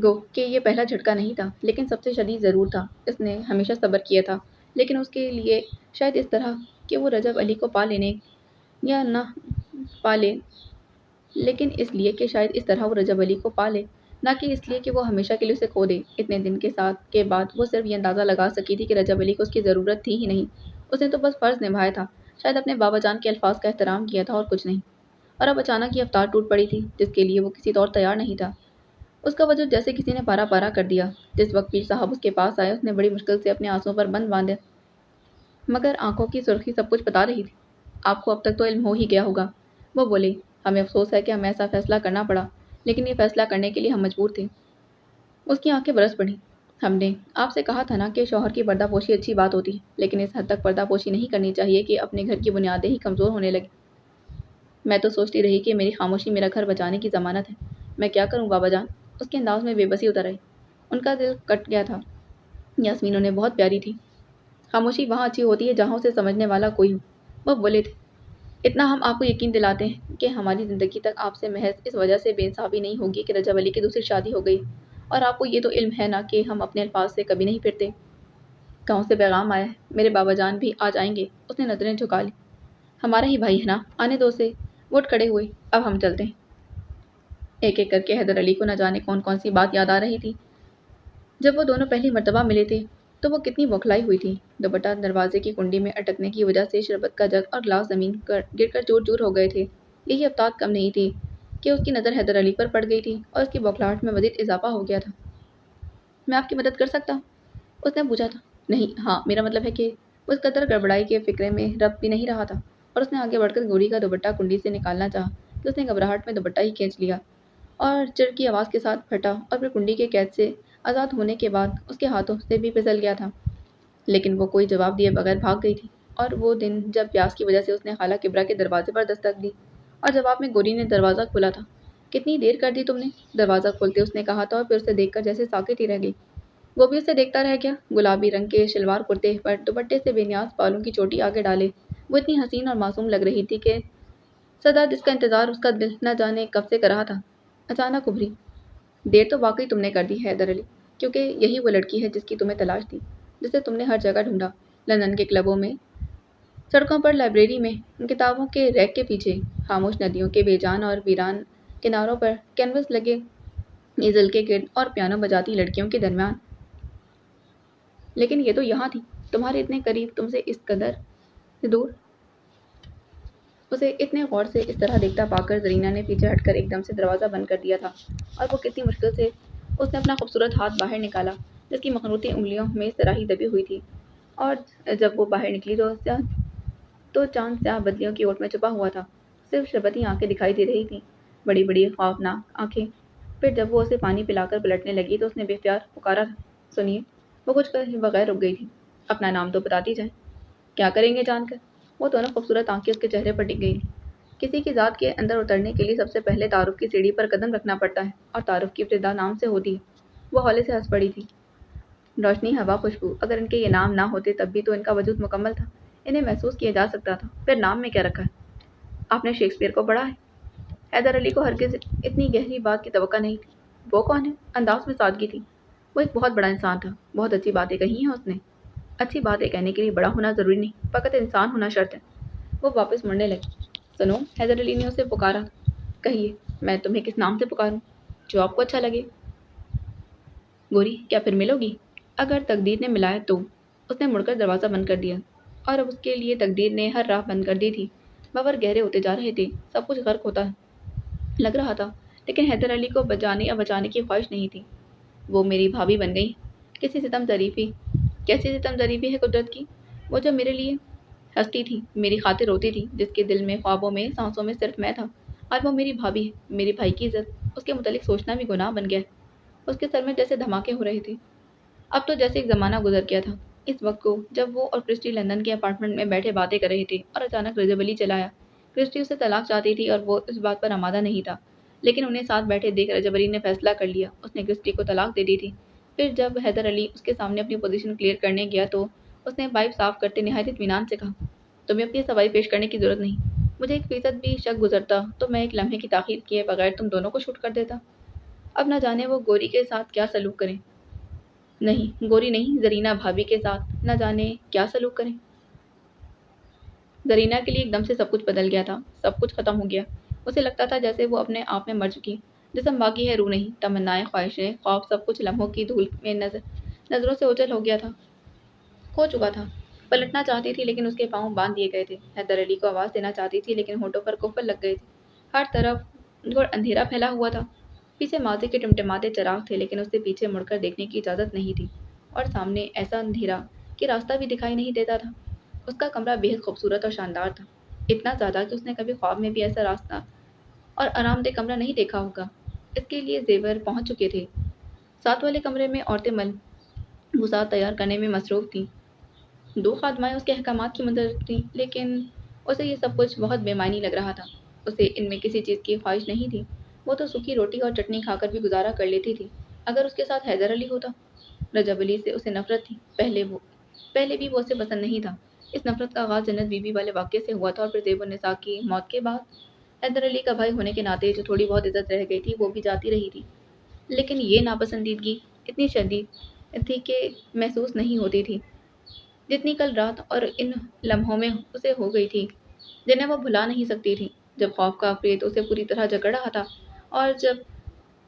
گو کہ یہ پہلا جھٹکا نہیں تھا، لیکن سب سے شدید ضرور تھا۔ اس نے ہمیشہ صبر کیا تھا، لیکن اس کے لیے شاید اس طرح کہ وہ رجب علی کو پا لینے یا نہ پا لے، لیکن اس لیے کہ شاید اس طرح وہ رجب علی کو پا لے، نہ کہ اس لیے کہ وہ ہمیشہ کے لیے اسے کھو دے۔ اتنے دن کے ساتھ کے بعد وہ صرف یہ اندازہ لگا سکی تھی کہ رجب علی کو اس کی ضرورت تھی ہی نہیں، اس نے تو بس فرض نبھایا تھا، شاید اپنے بابا جان کے الفاظ کا احترام کیا تھا اور کچھ نہیں۔ اور اب اچانک یہ افطار ٹوٹ پڑی تھی جس کے لیے وہ کسی طور تیار نہیں تھا۔ اس کا وجود جیسے کسی نے پارا پارا کر دیا۔ جس وقت پیر صاحب اس کے پاس آئے، اس نے بڑی مشکل سے اپنے آنسوؤں پر بند باندھے، مگر آنکھوں کی سرخی سب کچھ بتا رہی تھی۔ آپ کو اب تک تو علم ہو ہی گیا ہوگا، وہ بولے، ہمیں افسوس ہے کہ ہمیں ایسا فیصلہ کرنا پڑا، لیکن یہ فیصلہ کرنے کے لیے ہم مجبور تھے۔ اس کی آنکھیں برس پڑیں۔ ہم نے آپ سے کہا تھا نا کہ شوہر کی پردہ پوشی اچھی بات ہوتی ہے، لیکن اس حد تک پردہ پوشی نہیں کرنی چاہیے کہ اپنے گھر کی بنیادیں ہی کمزور ہونے لگیں۔ میں تو سوچتی رہی کہ میری خاموشی میرا گھر بچانے کی ضمانت ہے۔ میں کیا کروں بابا جان؟ اس کے انداز میں بے بسی اتر آئی۔ ان کا دل کٹ گیا تھا۔ یاسمین انہیں بہت پیاری تھی۔ خاموشی وہاں اچھی ہوتی ہے جہاں اسے سمجھنے والا کوئی ہو، وہ بولے تھے۔ اتنا ہم آپ کو یقین دلاتے ہیں کہ ہماری زندگی تک آپ سے محض اس وجہ سے بے انصافی نہیں ہوگی کہ رجب علی کی دوسری شادی ہو گئی، اور آپ کو یہ تو علم ہے نا کہ ہم اپنے الفاظ سے کبھی نہیں پھرتے۔ گاؤں سے پیغام آیا ہے، میرے بابا جان بھی آج آئیں گے۔ اس نے نظریں جھکا لی۔ ہمارا ہی بھائی ہے نا، آنے دو اسے۔ وہ اٹھ کھڑے ہوئے، اب ہم چلتے ہیں۔ ایک ایک کر کے حیدر علی کو نہ جانے کون کون سی بات یاد آ رہی تھی۔ جب وہ دونوں پہلی مرتبہ ملے تھے تو وہ کتنی بوکھلائی ہوئی تھی۔ دوپٹہ دروازے کی کنڈی میں اٹکنے کی وجہ سے شربت کا جگ اور گلاس زمین پر گر کر چور چور ہو گئے تھے۔ یہی افتاد کم نہیں تھی کہ اس کی نظر حیدر علی پر پڑ گئی تھی اور اس کی بوکھلاہٹ میں مزید اضافہ ہو گیا تھا۔ میں آپ کی مدد کر سکتا ہوں؟ اس نے پوچھا تھا۔ نہیں، ہاں، میرا مطلب ہے کہ وہ اس قدر گڑبڑائی کے فکرے میں رب بھی نہیں رہا تھا اور اس نے آگے بڑھ کر گوری کا دوپٹہ کنڈی سے نکالنا چاہا کہ اس نے گھبراہٹ میں دوپٹہ ہی کھینچ لیا اور چڑ کی آواز کے ساتھ پھٹا اور پھر کنڈی کے قید سے آزاد ہونے کے بعد اس کے ہاتھوں سے بھی پھسل گیا تھا۔ لیکن وہ کوئی جواب دیے بغیر بھاگ گئی تھی اور وہ دن جب پیاس کی وجہ سے اس نے خالہ کبرا کے دروازے پر دستک دی اور جواب میں گوری نے دروازہ کھولا تھا۔ کتنی دیر کر دی تم نے؟ دروازہ کھولتے اس نے کہا تھا اور پھر اسے دیکھ کر جیسے ساکت ہی رہ گئی۔ وہ بھی اسے دیکھتا رہ گیا۔ گلابی رنگ کے شلوار کرتے پر دوپٹے سے بے نیاز بالوں کی چوٹی آگے ڈالے وہ اتنی حسین اور معصوم لگ رہی تھی کہ صدا جس کا انتظار اس کا دل نہ جانے کب سے کر رہا تھا اچانک ابھری۔ دیر تو واقعی تم نے کر دی حیدر علی، کیونکہ یہی وہ لڑکی ہے جس کی تمہیں تلاش تھی، جسے تم نے ہر جگہ ڈھونڈا، لندن کے کلبوں میں، سڑکوں پر، لائبریری میں، کتابوں کے ریک کے پیچھے، خاموش ندیوں کے بے جان اور ویران کناروں پر، کینوس لگے ایزل کے گرد اور پیانو بجاتی لڑکیوں کے درمیان۔ لیکن یہ تو یہاں تھی، تمہارے اتنے قریب، تم سے اس قدر دور۔ اسے اتنے غور سے اس طرح دیکھتا پا کر زرینہ نے پیچھے ہٹ کر ایک دم سے دروازہ بند کر دیا تھا اور وہ کتنی مشکل سے اس نے اپنا خوبصورت ہاتھ باہر نکالا جس کی مخروطی انگلیوں میں سراہی دبی ہوئی تھی، اور جب وہ باہر نکلی تو چاند سیاہ بدلیوں کی اوٹ میں چھپا ہوا تھا۔ صرف شربتی آنکھیں دکھائی دے رہی تھیں، بڑی بڑی خوفناک آنکھیں۔ پھر جب وہ اسے پانی پلا کر پلٹنے لگی تو اس نے بے اختیار پکارا، سنیے۔ وہ کچھ کہے بغیر رک گئی تھی۔ اپنا نام تو بتاتی جائیں۔ کیا کریں گے جان کر؟ وہ دونوں خوبصورت آنکھیں اس کے چہرے پر ٹک گئی۔ کسی کی ذات کے اندر اترنے کے لیے سب سے پہلے تعارف کی سیڑھی پر قدم رکھنا پڑتا ہے اور تعارف کی ابتدا نام سے ہوتی ہے۔ وہ ہولے سے ہنس پڑی تھی۔ روشنی، ہوا، خوشبو، اگر ان کے یہ نام نہ ہوتے تب بھی تو ان کا وجود مکمل تھا، انہیں محسوس کیا جا سکتا تھا۔ پھر نام میں کیا رکھا ہے؟ آپ نے شیکسپیئر کو پڑھا ہے؟ حیدر علی کو ہرگز اتنی گہری بات کی توقع نہیں تھی۔ وہ کون ہے؟ انداز میں سادگی تھی۔ وہ ایک بہت بڑا انسان تھا، بہت اچھی باتیں کہی ہیں اس نے۔ اچھی باتیں کہنے کے لیے بڑا ہونا ضروری نہیں، فقط انسان ہونا شرط ہے۔ وہ واپس مڑنے لگی۔ سنو، حیدر علی نے اسے پکارا، کہیے، میں تمہیں کس نام سے پکاروں جو آپ کو اچھا لگے؟ گوری، کیا پھر ملو گی؟ اگر تقدیر نے ملایا تو۔ اس نے مڑ کر دروازہ بند کر دیا اور اب اس کے لیے تقدیر نے ہر راہ بند کر دی تھی۔ باور گہرے ہوتے جا رہے تھے، سب کچھ غرق ہوتا لگ رہا تھا، لیکن حیدر علی کو بچانے یا بچانے کی خواہش نہیں تھی۔ وہ میری بھابھی بن گئی۔ کیسی ستم ظریفی ہے قدرت کی! وہ جو میرے لیے ہنستی تھی، میری خاطر روتی تھی، جس کے دل میں، خوابوں میں، سانسوں میں صرف میں تھا، آج وہ میری بھابھی ہے۔ میری بھائی کی عزت، اس کے متعلق سوچنا بھی گناہ بن گیا ہے۔ اس کے سر میں جیسے دھماکے ہو رہے تھے۔ اب تو جیسے ایک زمانہ گزر گیا تھا اس وقت کو جب وہ اور کرسٹی لندن کے اپارٹمنٹ میں بیٹھے باتیں کر رہے تھے اور اچانک رجب علی چلا آیا۔ کرسٹی اسے طلاق چاہتی تھی اور وہ اس بات پر آمادہ نہیں تھا، لیکن انہیں ساتھ بیٹھے دیکھ رجب علی نے فیصلہ کر لیا، اس نے کرسٹی کو طلاق دے دی تھی۔ پھر جب حیدر علی اس کے سامنے اپنی پوزیشن کلیئر کرنے گیا تو اس نے پائپ صاف کرتے نہایت اطمینان سے کہا، تمہیں اپنی صفائی پیش کرنے کی ضرورت نہیں۔ مجھے 1% بھی شک گزرتا تو میں ایک لمحے کی تاخیر کیے بغیر تم دونوں کو شوٹ کر دیتا۔ اب نہ جانے وہ گوری کے ساتھ کیا سلوک کریں۔ نہیں، گوری نہیں، زرینہ بھابھی کے ساتھ نہ جانے کیا سلوک کریں۔ زرینہ کے لیے ایک دم سے سب کچھ بدل گیا تھا، سب کچھ ختم ہو گیا۔ اسے لگتا تھا جیسے وہ اپنے آپ میں مر چکی، جسم باقی ہے، روح نہیں۔ تمنائیں، خواہشیں، خواب، سب کچھ لمحوں کی دھول میں نظروں سے اوجھل ہو گیا تھا، کھو چکا تھا۔ پلٹنا چاہتی تھی لیکن اس کے پاؤں باندھ دیے گئے تھے۔ حیدر علی کو آواز دینا چاہتی تھی لیکن ہونٹوں پر قفل لگ گئے تھے۔ ہر طرف گھڑ اندھیرا پھیلا ہوا تھا۔ پیچھے ماضی کے ٹمٹماتے چراغ تھے لیکن اسے پیچھے مڑ کر دیکھنے کی اجازت نہیں تھی، اور سامنے ایسا اندھیرا کہ راستہ بھی دکھائی نہیں دیتا تھا۔ اس کا کمرہ بے حد خوبصورت اور شاندار تھا، اتنا زیادہ کہ اس نے کبھی خواب میں بھی ایسا راستہ اور آرام دہ کمرہ نہیں دیکھا ہوگا۔ اس کے لیے زیور پہنچ چکے تھے۔ ساتھ والے کمرے میں عورتیں ملبوسات تیار کرنے میں مصروف تھیں۔ 2 خادمائیں اس کے احکامات کی منتظر تھیں، لیکن اسے یہ سب کچھ بہت بے معنی لگ رہا تھا۔ اسے ان میں کسی چیز کی خواہش نہیں تھی۔ وہ تو سوکھی روٹی اور چٹنی کھا کر بھی گزارا کر لیتی تھی اگر اس کے ساتھ حیدر علی ہوتا۔ رجب علی سے اسے نفرت تھی، پہلے بھی وہ اسے پسند نہیں تھا۔ اس نفرت کا آغاز جنت بی بی والے واقعے سے ہوا تھا اور پھر زیب النساء کی موت کے بعد حیدر علی کا بھائی ہونے کے ناطے جو تھوڑی بہت عزت رہ گئی تھی وہ بھی جاتی رہی تھی، لیکن یہ ناپسندیدگی اتنی شدید تھی کہ محسوس نہیں ہوتی تھی جتنی کل رات اور ان لمحوں میں اسے ہو گئی تھی، جنہیں وہ بھلا نہیں سکتی تھی۔ جب خوف کا فریت اسے پوری طرح جکڑ رہا تھا اور جب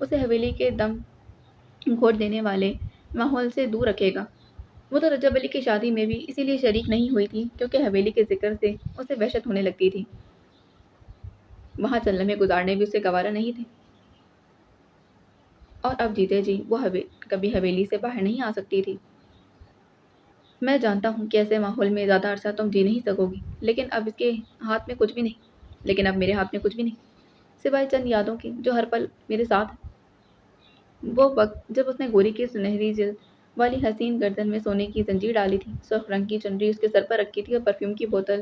اسے حویلی کے دم گھوٹ دینے والے ماحول سے دور رکھے گا۔ وہ تو رجب علی کی شادی میں بھی اسی لیے شریک نہیں ہوئی تھی کیونکہ حویلی کے ذکر سے اسے وحشت ہونے لگتی تھی۔ وہاں چند لمحے گزارنے بھی اسے گوارا نہیں تھے، اور اب جیتے جی وہ کبھی حویلی سے باہر نہیں آ سکتی تھی۔ میں جانتا ہوں کہ ایسے ماحول میں زیادہ عرصہ تم جی نہیں سکو گی، لیکن اب ہاتھ میں کچھ بھی نہیں، لیکن اب میرے ہاتھ میں کچھ بھی نہیں سوائے چند یادوں کی جو ہر پل میرے ساتھ ہیں۔ وہ وقت جب اس نے گوری کی سنہری جلد والی حسین گردن میں سونے کی زنجیر ڈالی تھی، سرخ رنگ کی چنری اس کے سر پر رکھی تھی اور پرفیوم کی بوتل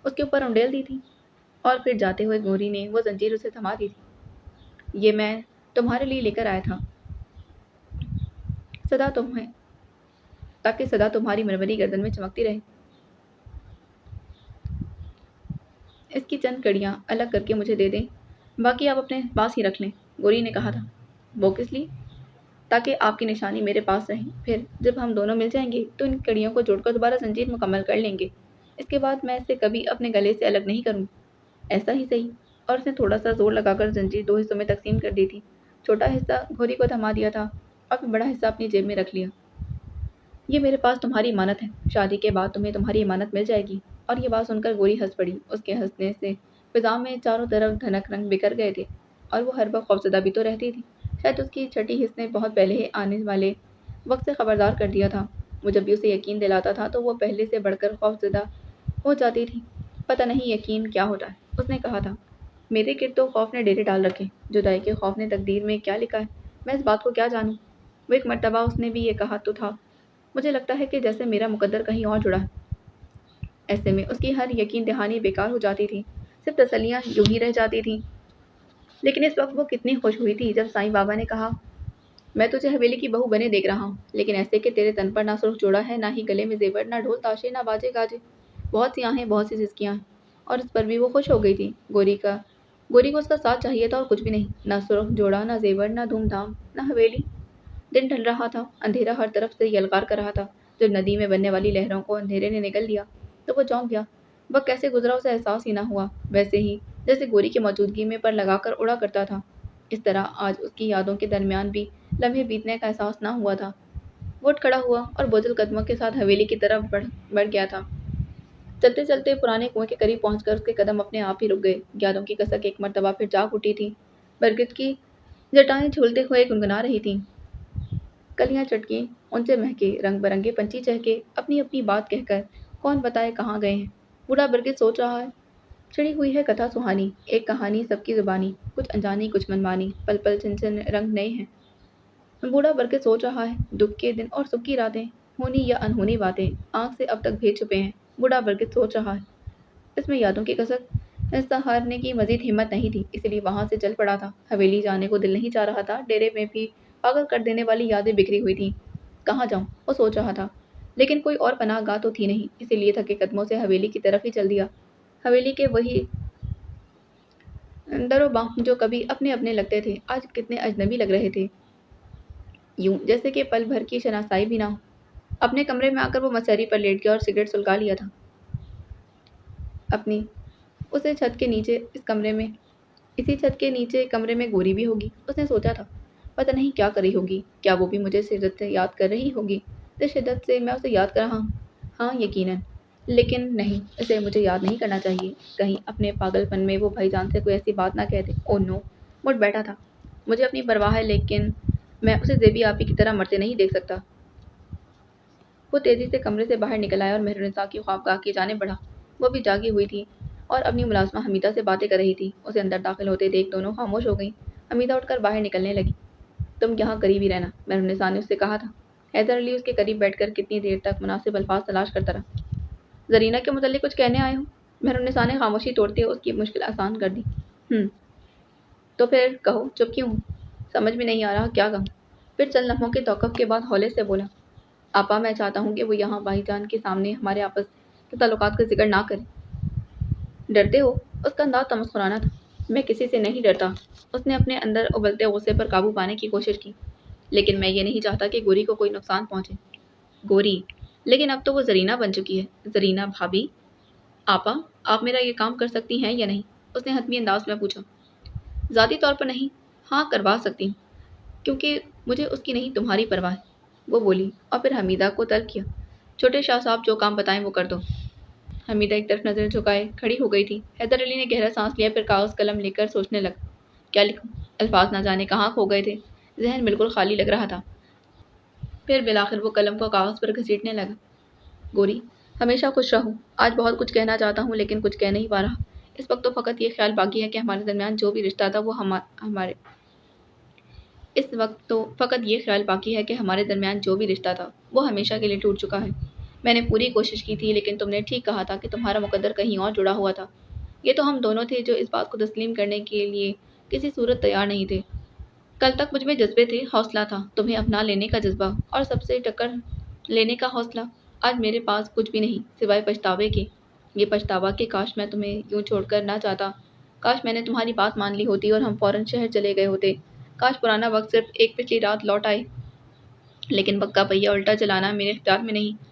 اس کے اوپر انڈیل دی تھی، اور پھر جاتے ہوئے گوری نے وہ زنجیر اسے تھما دی تھی۔ یہ میں تمہارے لیے لے کر آیا تھا تاکہ صدا تمہاری مرمری گردن میں چمکتی رہے۔ اس کی چند کڑیاں الگ کر کے مجھے دے دیں، باقی آپ اپنے پاس ہی رکھ لیں، گوری نے کہا تھا۔ وہ کس لیے؟ تاکہ آپ کی نشانی میرے پاس رہیں، پھر جب ہم دونوں مل جائیں گے تو ان کڑیوں کو جوڑ کر دوبارہ زنجیر مکمل کر لیں گے۔ اس کے بعد میں اسے کبھی اپنے گلے سے الگ نہیں کروں۔ ایسا ہی صحیح؟ اور اس نے تھوڑا سا زور لگا کر زنجیر دو حصوں میں تقسیم کر دی تھی، چھوٹا حصہ گوری کو تھما دیا تھا اور پھر بڑا حصہ اپنی جیب میں رکھ لیا۔ یہ میرے پاس تمہاری امانت ہے، شادی کے بعد تمہیں تمہاری امانت مل جائے گی۔ اور یہ بات سن کر گوری ہنس پڑی۔ اس کے ہنسنے سے فضا میں چاروں طرف دھنک رنگ بکھر گئے تھے، اور وہ ہر وقت خوفزدہ بھی تو رہتی تھی۔ شاید اس کی چھٹی حس نے بہت پہلے ہی آنے والے وقت سے خبردار کر دیا تھا۔ وہ جب بھی اسے یقین دلاتا تھا تو وہ پہلے سے بڑھ کر خوفزدہ ہو جاتی تھی۔ پتہ نہیں یقین کیا ہوتا ہے، اس نے کہا تھا۔ میرے گرد تو خوف نے ڈیرے ڈال رکھے، جدائی کے خوف نے تقدیر میں کیا لکھا ہے، میں اس بات کو کیا جانوں۔ وہ ایک مرتبہ اس نے بھی یہ کہا تو تھا، مجھے لگتا ہے کہ جیسے میرا مقدر کہیں اور جڑا ہے۔ ایسے میں اس کی ہر یقین دہانی بیکار ہو جاتی تھی، صرف تسلیاں یوں ہی رہ جاتی تھیں۔ لیکن اس وقت وہ کتنی خوش ہوئی تھی جب سائیں بابا نے کہا، میں تجھے حویلی کی بہو بنے دیکھ رہا ہوں، لیکن ایسے کہ تیرے تن پر نہ سرخ جوڑا ہے، نہ ہی گلے میں زیور، نہ ڈھول تاشے، نہ باجے گاجے، بہت سی آہیں، بہت سی سسکیاں ہیں۔ اور اس پر بھی وہ خوش ہو گئی تھی۔ گوری کو اس کا ساتھ چاہیے تھا اور کچھ بھی نہیں، نہ سرخ جوڑا، نہ زیور، نہ دھوم دھام، نہ حویلی۔ دن ڈھل رہا تھا، اندھیرا ہر طرف سے یلغار کر رہا تھا۔ جب ندی میں بننے والی لہروں کو اندھیرے نے نگل لیا تو وہ چونک گیا۔ وقت کیسے گزرا اسے احساس ہی نہ ہوا، ویسے ہی جیسے گوری کی موجودگی میں پر لگا کر اڑا کرتا تھا۔ اس طرح آج اس کی یادوں کے درمیان بھی لمحے بیتنے کا احساس نہ ہوا تھا۔ وہ اٹھ کھڑا ہوا اور بوجھل قدموں کے ساتھ حویلی کی طرف بڑھ گیا تھا۔ چلتے چلتے پرانے کنویں کے قریب پہنچ کر اس کے قدم اپنے آپ ہی رک گئے۔ یادوں کی کسک ایک مرتبہ پھر جاگ اٹھی تھی۔ برگد کی جٹائیں جھولتے ہوئے گنگنا رہی تھیں، کلیاں چٹکی، اونچے مہکے، رنگ برنگے پنچھی چہکے اپنی اپنی بات کہہ کر کون بتائے کہاں گئے ہیں۔ بوڑھا برگد سوچ رہا ہے، چھڑی ہوئی ہے کتھا سہانی، ایک کہانی سب کی زبانی، کچھ انجانی کچھ منمانی، پل پل چھن چھن رنگ نئے ہیں۔ بوڑھا برگد سوچ رہا ہے، دکھ کے دن اور سکھ کی راتیں، ہونی یا انہونی باتیں، آنکھ سے اب تک بھید چھپے ہیں۔ بوڑھا برگد سوچ رہا ہے۔ اس میں یادوں کی کسک سہارنے کی مزید ہمت نہیں تھی، اس لیے وہاں سے چل پڑا تھا۔ حویلی جانے کو دل نہیں چاہ رہا تھا، ڈیرے میں بھی پاگل کر دینے والی یادیں بکھری ہوئی تھیں۔ کہاں جاؤں، وہ سوچ رہا تھا، لیکن کوئی اور پناہ گاہ تو تھی نہیں، اسی لیے تھکے قدموں سے حویلی کی طرف ہی چل دیا۔ حویلی کے وہی در و بام جو کبھی اپنے اپنے لگتے تھے، آج کتنے اجنبی لگ رہے تھے، یوں جیسے کہ پل بھر کی شناسائی بھی نہ ہو۔ اپنے کمرے میں آ کر وہ مسہری پر لیٹ گیا اور سگریٹ سلگا لیا تھا۔ اسی چھت کے نیچے کمرے میں گوری بھی ہوگی، اس نے سوچا تھا۔ پتہ نہیں کیا کر رہی ہوگی، کیا وہ بھی مجھے شدت سے یاد کر رہی ہوگی جس شدت سے میں اسے یاد کر رہا ہوں۔ ہاں یقیناً، لیکن نہیں، اسے مجھے یاد نہیں کرنا چاہیے، کہیں اپنے پاگل پن میں وہ بھائی جان سے کوئی ایسی بات نہ کہہ دے۔ او نو، مٹ بیٹھا تھا۔ مجھے اپنی پرواہ ہے، لیکن میں اسے زیبی آپی کی طرح مرتے نہیں دیکھ سکتا۔ وہ تیزی سے کمرے سے باہر نکل آیا اور مہرنسا کی خوابگاہ کی جانب بڑھا۔ وہ بھی جاگی ہوئی تھی اور اپنی ملازمہ حمیدہ سے باتیں کر رہی تھی۔ اسے اندر داخل ہوتے دیکھ دونوں خاموش ہو گئیں۔ حمیدہ اٹھ کر باہر نکلنے لگی۔ تم یہاں قریب ہی رہنا، مہرنسا نے اس سے کہا تھا۔ حیدر علی اس کے قریب بیٹھ کر کتنی دیر تک مناسب الفاظ تلاش کرتا رہا۔ زرینہ کے متعلق کچھ کہنے آئے ہو؟ مہرنسا نے خاموشی توڑتے اس کی مشکل آسان کر دی۔ تو پھر کہو، چپ کیوں ہوں؟ سمجھ میں نہیں آ رہا کیا کہوں۔ پھر چند لمحوں کے توقف کے بعد ہولے سے بولا، آپا میں چاہتا ہوں کہ وہ یہاں بھائی جان کے سامنے ہمارے آپس کے تعلقات کا ذکر نہ کریں۔ ڈرتے ہو؟ اس کا انداز تمسخرانہ تھا۔ میں کسی سے نہیں ڈرتا۔ اس نے اپنے اندر ابلتے غصے پر قابو پانے کی کوشش کی۔ لیکن میں یہ نہیں چاہتا کہ گوری کو کوئی نقصان پہنچے۔ گوری؟ لیکن اب تو وہ زرینہ بن چکی ہے۔ زرینہ بھابھی؟ آپا، آپ میرا یہ کام کر سکتی ہیں یا نہیں؟ اس نے حتمی انداز میں پوچھا۔ ذاتی طور پر نہیں، ہاں کروا سکتی ہوں، کیونکہ مجھے اس کی نہیں تمہاری پرواہ ہے، وہ بولی اور پھر حمیدہ کو طلب کیا، چھوٹے شاہ صاحب جو کام بتائیں وہ کر دو۔ حمیدہ ایک طرف نظر جھکائے کھڑی ہو گئی تھی۔ حیدر علی نے گہرا سانس لیا، پھر کاغذ قلم لے کر سوچنے لگا، کیا لکھوں؟ الفاظ نہ جانے کہاں کھو گئے تھے، ذہن بالکل خالی لگ رہا تھا۔ پھر بالآخر وہ قلم کو کاغذ پر گھسیٹنے لگا۔ گوری، ہمیشہ خوش رہو۔ آج بہت کچھ کہنا چاہتا ہوں لیکن کچھ کہہ نہیں پا رہا۔ اس وقت تو فقط یہ خیال باقی ہے کہ ہمارے درمیان جو بھی رشتہ تھا وہ ہمارے اس وقت تو فقط یہ خیال باقی ہے کہ ہمارے درمیان جو بھی رشتہ تھا وہ ہمیشہ کے لیے ٹوٹ چکا ہے۔ میں نے پوری کوشش کی تھی لیکن تم نے ٹھیک کہا تھا کہ تمہارا مقدر کہیں اور جڑا ہوا تھا۔ یہ تو ہم دونوں تھے جو اس بات کو تسلیم کرنے کے لیے کسی صورت تیار نہیں تھے۔ کل تک مجھ میں جذبے تھے، حوصلہ تھا، تمہیں اپنا لینے کا جذبہ اور سب سے ٹکر لینے کا حوصلہ۔ آج میرے پاس کچھ بھی نہیں سوائے پچھتاوے کے۔ یہ پچھتاوا کہ کاش میں تمہیں یوں چھوڑ کر نہ جاتا، کاش میں نے تمہاری بات مان لی ہوتی اور ہم فوراً شہر چلے گئے ہوتے، کاش پرانا وقت صرف ایک پچھلی رات لوٹ آئے۔ لیکن بک کا پہیہ الٹا چلانا میرے اختیار میں نہیں،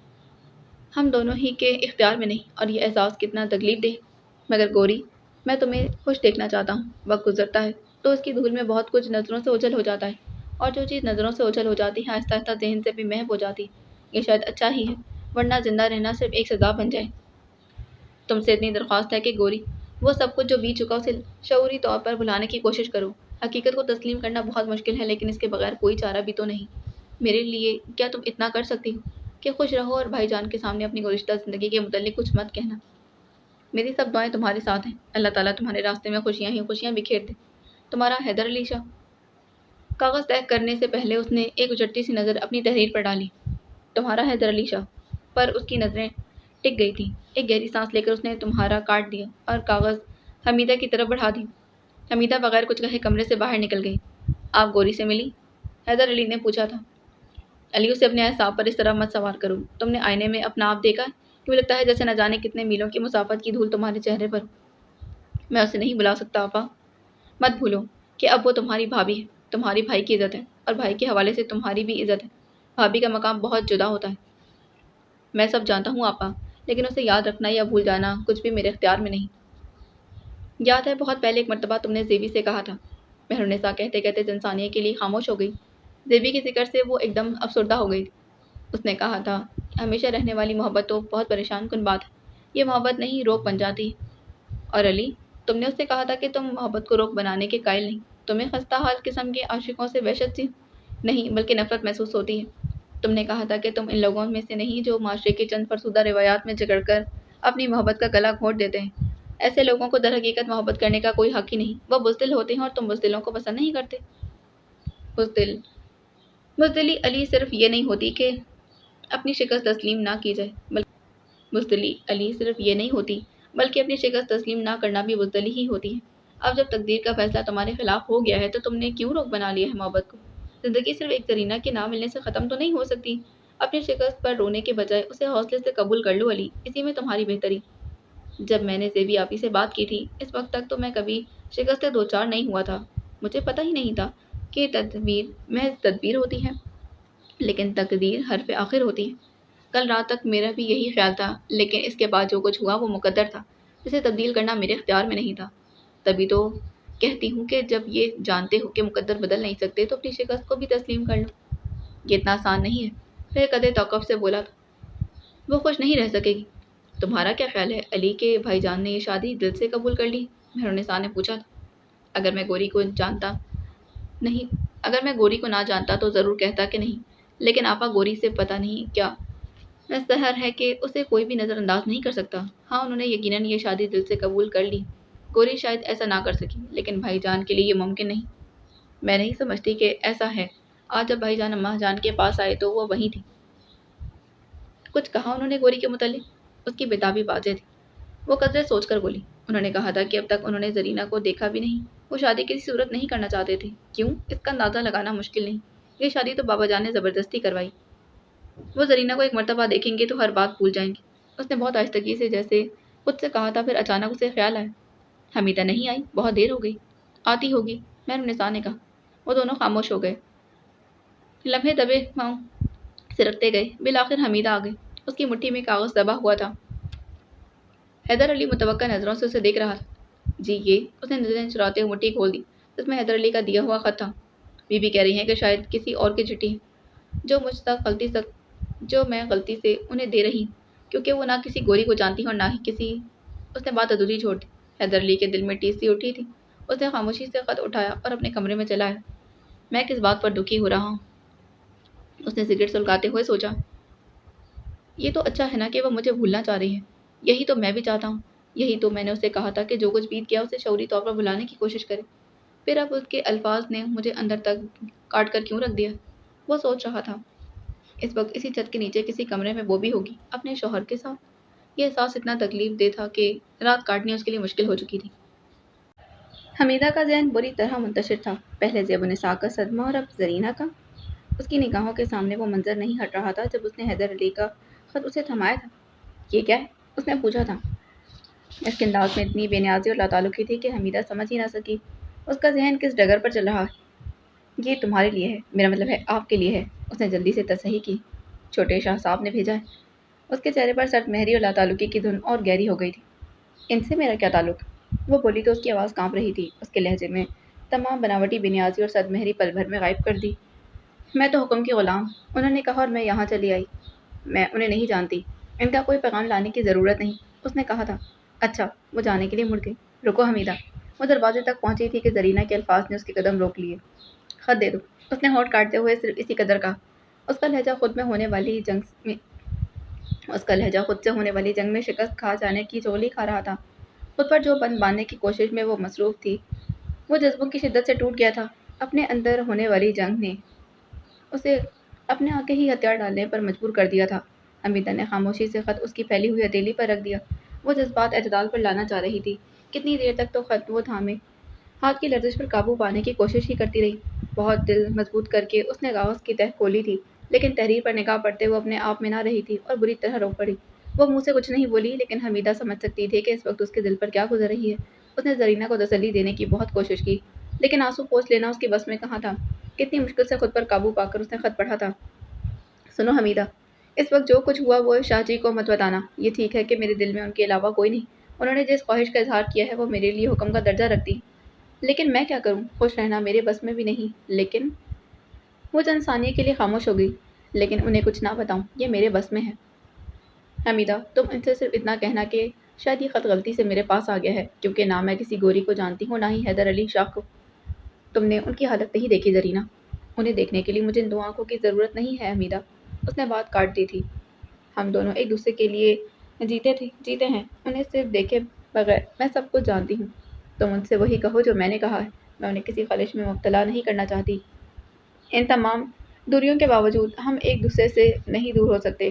ہم دونوں ہی کے اختیار میں نہیں، اور یہ احساس کتنا تکلیف دہ۔ مگر گوری، میں تمہیں خوش دیکھنا چاہتا ہوں۔ وقت گزرتا ہے تو اس کی دھول میں بہت کچھ نظروں سے اوجھل ہو جاتا ہے، اور جو چیز نظروں سے اوجھل ہو جاتی ہے آہستہ آہستہ ذہن سے بھی محو ہو جاتی۔ یہ شاید اچھا ہی ہے، ورنہ زندہ رہنا صرف ایک سزا بن جائے۔ تم سے اتنی درخواست ہے کہ گوری، وہ سب کچھ جو بیت چکا اسے شعوری طور پر بھلانے کی کوشش کرو۔ حقیقت کو تسلیم کرنا بہت مشکل ہے لیکن اس کے بغیر کوئی چارہ بھی تو نہیں۔ میرے لیے کیا تم اتنا کر سکتی ہو کہ خوش رہو اور بھائی جان کے سامنے اپنی گزشتہ زندگی کے متعلق کچھ مت کہنا؟ میری سب دعائیں تمہارے ساتھ ہیں، اللہ تعالیٰ تمہارے راستے میں خوشیاں ہی خوشیاں بکھیر دے۔ تمہارا حیدر علی شاہ۔ کاغذ طے کرنے سے پہلے اس نے ایک اچٹتی سی نظر اپنی تحریر پر ڈالی۔ تمہارا حیدر علی شاہ پر اس کی نظریں ٹک گئی تھیں۔ ایک گہری سانس لے کر اس نے تمہارا کاٹ دیا اور کاغذ حمیدہ کی طرف بڑھا دی۔ حمیدہ بغیر کچھ کہے کمرے سے باہر نکل گئی۔ آپ گوری سے ملی؟ حیدر علی نے پوچھا تھا۔ علی، اسے اپنے اعصاب پر اس طرح مت سوار کرو۔ تم نے آئینے میں اپنا آپ دیکھا؟ کیوں لگتا ہے جیسے نہ جانے کتنے میلوں کی مسافت کی دھول تمہارے چہرے پر۔ میں اسے نہیں بلا سکتا آپا۔ مت بھولو کہ اب وہ تمہاری بھابھی ہے، تمہاری بھائی کی عزت ہے، اور بھائی کے حوالے سے تمہاری بھی عزت ہے۔ بھابھی کا مقام بہت جدا ہوتا ہے۔ میں سب جانتا ہوں آپا، لیکن اسے یاد رکھنا یا بھول جانا کچھ بھی میرے اختیار میں نہیں۔ یاد ہے بہت پہلے ایک مرتبہ تم نے زیبی سے کہا تھا۔ مہرالنساء کہتے کہتے جنسانیہ کے لیے خاموش ہو گئی۔ زیبی کے ذکر سے وہ ایک دم افسردہ ہو گئی تھی۔ اس نے کہا تھا، ہمیشہ رہنے والی محبت تو بہت پریشان کن بات ہے، یہ محبت نہیں روک بن جاتی ہے۔ اور علی، تم نے اس سے کہا تھا کہ تم محبت کو روک بنانے کے قائل نہیں، تمہیں خستہ حال قسم کے عاشقوں سے وحشت سی نہیں بلکہ نفرت محسوس ہوتی ہے۔ تم نے کہا تھا کہ تم ان لوگوں میں سے نہیں جو معاشرے کی چند فرسودہ روایات میں جکڑ کر اپنی محبت کا گلا گھونٹ دیتے ہیں۔ ایسے لوگوں کو در حقیقت محبت کرنے کا کوئی حق ہی نہیں، وہ بزدل ہوتے ہیں اور تم بزدلوں کو پسند نہیں کرتے۔ بزدلی علی صرف یہ نہیں ہوتی کہ اپنی شکست تسلیم نہ کی جائے، بزدلی علی صرف یہ نہیں ہوتی بلکہ اپنی شکست تسلیم نہ کرنا بھی بزدلی ہی ہوتی ہے۔ اب جب تقدیر کا فیصلہ تمہارے خلاف ہو گیا ہے تو تم نے کیوں روک بنا لیا ہے محبت کو؟ زندگی صرف ایک زرینہ کے نہ ملنے سے ختم تو نہیں ہو سکتی۔ اپنی شکست پر رونے کے بجائے اسے حوصلے سے قبول کر لو علی، اسی میں تمہاری بہتری۔ جب میں نے زیبی آپی سے بات کی تھی اس وقت تک تو میں کبھی شکست دو چار نہیں ہوا تھا، مجھے پتہ ہی نہیں تھا کہ تدبیر محض تدبیر ہوتی ہے، لیکن تقدیر حرف آخر ہوتی ہے۔ کل رات تک میرا بھی یہی خیال تھا، لیکن اس کے بعد جو کچھ ہوا وہ مقدر تھا، جسے تبدیل کرنا میرے اختیار میں نہیں تھا۔ تبھی تو کہتی ہوں کہ جب یہ جانتے ہو کہ مقدر بدل نہیں سکتے تو اپنی شکست کو بھی تسلیم کر لو۔ یہ اتنا آسان نہیں ہے۔ پھر قدرے توقف سے بولا تھا، وہ خوش نہیں رہ سکے گی۔ تمہارا کیا خیال ہے علی کے بھائی جان نے یہ شادی دل سے قبول کر لی؟ مہرالنساء نے پوچھا تھا۔ اگر میں گوری کو نہ جانتا تو ضرور کہتا کہ نہیں، لیکن آپا گوری سے پتہ نہیں کیا سحر ہے کہ اسے کوئی بھی نظر انداز نہیں کر سکتا۔ ہاں، انہوں نے یقیناً یہ شادی دل سے قبول کر لی۔ گوری شاید ایسا نہ کر سکی، لیکن بھائی جان کے لیے یہ ممکن نہیں۔ میں نہیں سمجھتی کہ ایسا ہے۔ آج جب بھائی جان اماں جان کے پاس آئے تو وہ وہیں تھی۔ کچھ کہا انہوں نے گوری کے متعلق؟ اس کی بےتابی واضح تھی۔ وہ قدرے سوچ کر بولی، انہوں نے کہا تھا کہ اب تک انہوں نے زرینہ کو دیکھا بھی نہیں، وہ شادی کسی صورت نہیں کرنا چاہتے تھے۔ کیوں؟ اس کا اندازہ لگانا مشکل نہیں، یہ شادی تو بابا جان نے زبردستی کروائی۔ وہ زرینہ کو ایک مرتبہ دیکھیں گے تو ہر بات بھول جائیں گے۔ اس نے بہت آہستگی سے جیسے خود سے کہا تھا، پھر اچانک اسے خیال آیا، حمیدہ نہیں آئی، بہت دیر ہو گئی۔ آتی ہوگی، مہرالنساء نے کہا۔ وہ دونوں خاموش ہو گئے۔ لمحے دبے پاؤں سرکتے گئے، بالآخر حمیدہ آ گئی۔ اس کی مٹھی میں کاغذ دبا ہوا تھا۔ حیدر علی متوقع نظروں سے اسے دیکھ رہا تھا۔ جی یہ، اس نے نظریں چراتے ہوئے مٹھی کھول دی۔ اس میں حیدر علی کا دیا ہوا خط تھا۔ بیوی کہہ رہی ہیں کہ شاید کسی اور کی چٹھی ہے جو مجھ تک جو میں غلطی سے انہیں دے رہی ہوں، کیونکہ وہ نہ کسی گوری کو جانتی ہیں اور نہ ہی کسی۔ اس نے بات ادھوری چھوڑ دی۔ حیدر علی کے دل میں ٹیس سی اٹھی تھی۔ اس نے خاموشی سے خط اٹھایا اور اپنے کمرے میں چلا آیا۔ میں کس بات پر دکھی ہو رہا ہوں؟ اس نے سگریٹ سلگاتے ہوئے سوچا۔ یہ تو اچھا ہے نا کہ وہ مجھے بھولنا چاہ رہی ہے۔ یہی تو میں بھی چاہتا ہوں۔ یہی تو میں نے اسے کہا تھا کہ جو کچھ بیت گیا اسے شعوری طور پر بھلانے کی کوشش کرے۔ پھر اب اس کے الفاظ نے مجھے اندر تک کاٹ کر کیوں رکھ دیا؟ وہ سوچ رہا تھا۔ اس وقت اسی چھت کے نیچے کسی کمرے میں وہ بھی ہوگی، اپنے شوہر کے ساتھ۔ یہ احساس اتنا تکلیف دہ تھا کہ رات کاٹنی اس کے لیے مشکل ہو چکی تھی۔ حمیدہ کا ذہن بری طرح منتشر تھا۔ پہلے زیب النساء کا صدمہ اور اب زرینہ کا۔ اس کی نگاہوں کے سامنے وہ منظر نہیں ہٹ رہا تھا جب اس نے حیدر علی کا خط اسے تھمایا تھا۔ یہ کیا ہے؟ اس نے پوچھا تھا۔ اس کے انداز میں اتنی بے نیازی اور لاتعلقی تھی کہ حمیدہ سمجھ ہی نہ سکی اس کا ذہن کس ڈگر پر چل رہا ہے۔ یہ تمہارے لیے ہے، میرا مطلب ہے آپ کے لیے ہے، اس نے جلدی سے تصحیح کی۔ چھوٹے شاہ صاحب نے بھیجا ہے۔ اس کے چہرے پر سرد مہری اور لاتعلقی کی دھن اور گہری ہو گئی تھی۔ ان سے میرا کیا تعلق؟ وہ بولی تو اس کی آواز کانپ رہی تھی۔ اس کے لہجے میں تمام بناوٹی بے نیازی اور سرد مہری پل بھر میں غائب کر دی۔ میں تو حکم کی غلام، انہوں نے کہا اور میں یہاں چلی آئی۔ میں انہیں نہیں جانتی، ان کا کوئی پیغام لانے کی ضرورت نہیں، اس نے کہا تھا۔ اچھا، وہ جانے کے لیے مڑ گئی۔ رکو حمیدہ۔ وہ دروازے تک پہنچی تھی کہ زرینہ کے الفاظ نے اس کے قدم روک لیے۔ خط دے دو، اس نے ہونٹ کاٹتے ہوئے صرف اسی قدر کہا۔ اس کا لہجہ خود سے ہونے والی جنگ میں شکست کھا جانے کی چغلی کھا رہا تھا۔ خود پر جو بند باندھنے کی کوشش میں وہ مصروف تھی، وہ جذبوں کی شدت سے ٹوٹ گیا تھا۔ اپنے اندر ہونے والی جنگ نے اسے اپنے آگے ہی ہتھیار ڈالنے پر مجبور کر دیا تھا۔ حمیدہ نے خاموشی سے خط اس کی پھیلی ہوئی ہتھیلی پر رکھ دیا۔ وہ جذبات اعتدال پر لانا چاہ رہی تھی۔ کتنی دیر تک تو خط وہ تھامے ہاتھ کی لرزش پر قابو پانے کی کوشش ہی کرتی رہی۔ بہت دل مضبوط کر کے اس نے کاغذ کی تہہ کھولی تھی، لیکن تحریر پر نگاہ پڑتے وہ اپنے آپ میں نہ رہی تھی اور بری طرح رو پڑی۔ وہ منہ سے کچھ نہیں بولی، لیکن حمیدہ سمجھ سکتی تھی کہ اس وقت اس کے دل پر کیا گزر رہی ہے۔ اس نے زرینہ کو تسلی دینے کی بہت کوشش کی، لیکن آنسو پوچھ لینا اس کی بس میں کہاں تھا۔ کتنی مشکل سے خود پر قابو پا کر اس نے خط پڑھا تھا۔ سنو حمیدہ، اس وقت جو کچھ ہوا وہ شاہ جی کو مت بتانا۔ یہ ٹھیک ہے کہ میرے دل میں ان کے علاوہ کوئی نہیں۔ انہوں نے جس خواہش کا اظہار کیا ہے وہ میرے لیے حکم کا درجہ رکھتی، لیکن میں کیا کروں؟ خوش رہنا میرے بس میں بھی نہیں۔ لیکن وہ چند ثانیے کے لیے خاموش ہو گئی۔ لیکن انہیں کچھ نہ بتاؤں، یہ میرے بس میں ہے۔ حمیدہ، تم ان سے صرف اتنا کہنا کہ شاید یہ خط غلطی سے میرے پاس آ گیا ہے، کیونکہ نہ میں کسی گوری کو جانتی ہوں، نہ ہی حیدر علی شاہ کو۔ تم نے ان کی حالت نہیں دیکھی زرینہ۔ انہیں دیکھنے کے لیے مجھے ان دو آنکھوں کی ضرورت نہیں ہے حمیدہ، اس نے بات کاٹ دی تھی۔ ہم دونوں ایک دوسرے کے لیے جیتے ہیں، انہیں صرف دیکھے بغیر۔ میں سب کچھ جانتی ہوں۔ تم ان سے وہی کہو جو میں نے کہا ہے۔ میں انہیں کسی خلش میں مبتلا نہیں کرنا چاہتی۔ ان تمام دوریوں کے باوجود ہم ایک دوسرے سے نہیں دور ہو سکتے،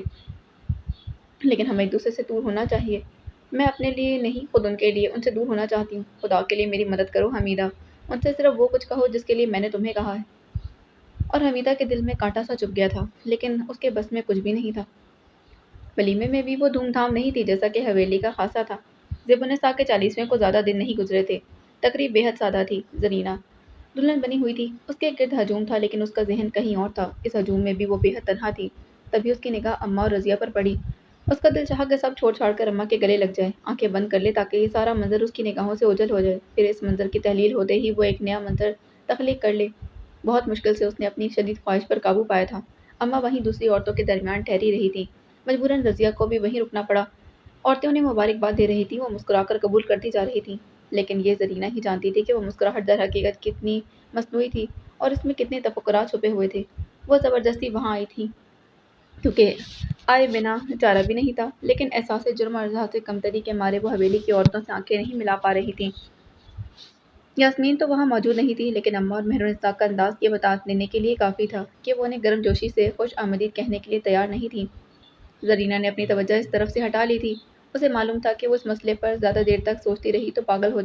لیکن ہمیں ایک دوسرے سے دور ہونا چاہیے۔ میں اپنے لیے نہیں، خود ان کے لیے ان سے دور ہونا چاہتی ہوں۔ خدا کے لیے میری مدد کرو حمیدہ، ان سے صرف وہ کچھ کہو جس کے لیے میں نے تمہیں کہا ہے۔ اور حمیدہ کے دل میں کانٹا سا چبھ گیا تھا، لیکن اس کے بس میں کچھ بھی نہیں تھا۔ ولیمے میں بھی وہ دھوم دھام نہیں تھی جیسا کہ حویلی کا خاصا تھا۔ زیب النساء کے 40ویں کو زیادہ دن نہیں گزرے تھے۔ تقریب بے حد سادہ تھی۔ زرینہ دلہن بنی ہوئی تھی، اس کے گرد ہجوم تھا، لیکن اس کا ذہن کہیں اور تھا۔ اس ہجوم میں بھی وہ بے حد تنہا تھی۔ تبھی اس کی نگاہ اماں اور رضیہ پر پڑی۔ اس کا دل چاہا کہ سب چھوڑ چھاڑ کر اماں کے گلے لگ جائے، آنکھیں بند کر لے تاکہ یہ سارا منظر اس کی نگاہوں سے اوجھل ہو جائے۔ پھر اس منظر کی تحلیل ہوتے ہی وہ ایک نیا منظر تخلیق کر لے۔ بہت مشکل سے اس نے اپنی شدید خواہش پر قابو پایا تھا۔ اماں وہیں دوسری عورتوں کے درمیان ٹھہری رہی تھیں۔ مجبوراً رضیہ کو بھی وہیں رکنا پڑا۔ عورتیں انہیں مبارکباد دے رہی تھیں، وہ مسکرا کر قبول کرتی جا رہی تھیں، لیکن یہ زرینہ ہی جانتی تھی کہ وہ مسکراہٹ در حقیقت کتنی مصنوعی تھی اور اس میں کتنے تفکرات چھپے ہوئے تھے۔ وہ زبردستی وہاں آئی تھی کیونکہ آئے بنا چارہ بھی نہیں تھا، لیکن احساس جرم اور احساس کمتری کے مارے وہ حویلی کی عورتوں سے آنکھیں نہیں ملا پا رہی تھیں۔ یاسمین تو وہاں موجود نہیں تھی، لیکن اماں اور مہر النساء کا انداز یہ بتا دینے کے لیے کافی تھا کہ وہ انہیں گرم جوشی سے خوش آمدید کہنے کے لیے تیار نہیں تھیں۔ زرینہ نے اپنی توجہ اس طرف سے ہٹا لی تھی۔ اسے معلوم تھا کہ وہ اس مسئلے پر زیادہ دیر تک سوچتی رہی تو پاگل ہو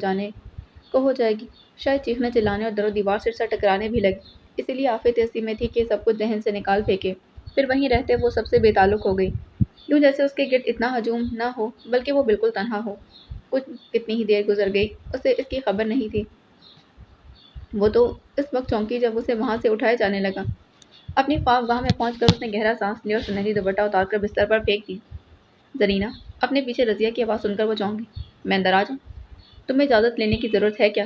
جائے گی، شاید چیخنے چلانے اور در و دیوار سے ٹکرانے بھی لگے۔ اسی لیے آفت ایسی میں تھی کہ سب کچھ ذہن سے نکال پھینکے۔ پھر وہیں رہتے وہ سب سے بے تعلق ہو گئی، یوں جیسے اس کے گرد اتنا ہجوم نہ ہو، بلکہ وہ بالکل تنہا ہو۔ کتنی ہی دیر گزر گئی، اسے اس کی خبر نہیں تھی۔ وہ تو اس وقت چونکی جب اسے وہاں سے اٹھایا جانے لگا۔ اپنی خوابگاہ میں پہنچ کر اس نے گہرا سانس لیا اور سنہری دوپٹہ اتار کر بستر پر پھینک دی۔ زرینہ، اپنے پیچھے رضیہ کی آواز سن کر وہ چونک گئی۔ میں اندر آ جاؤں؟ تمہیں اجازت لینے کی ضرورت ہے کیا؟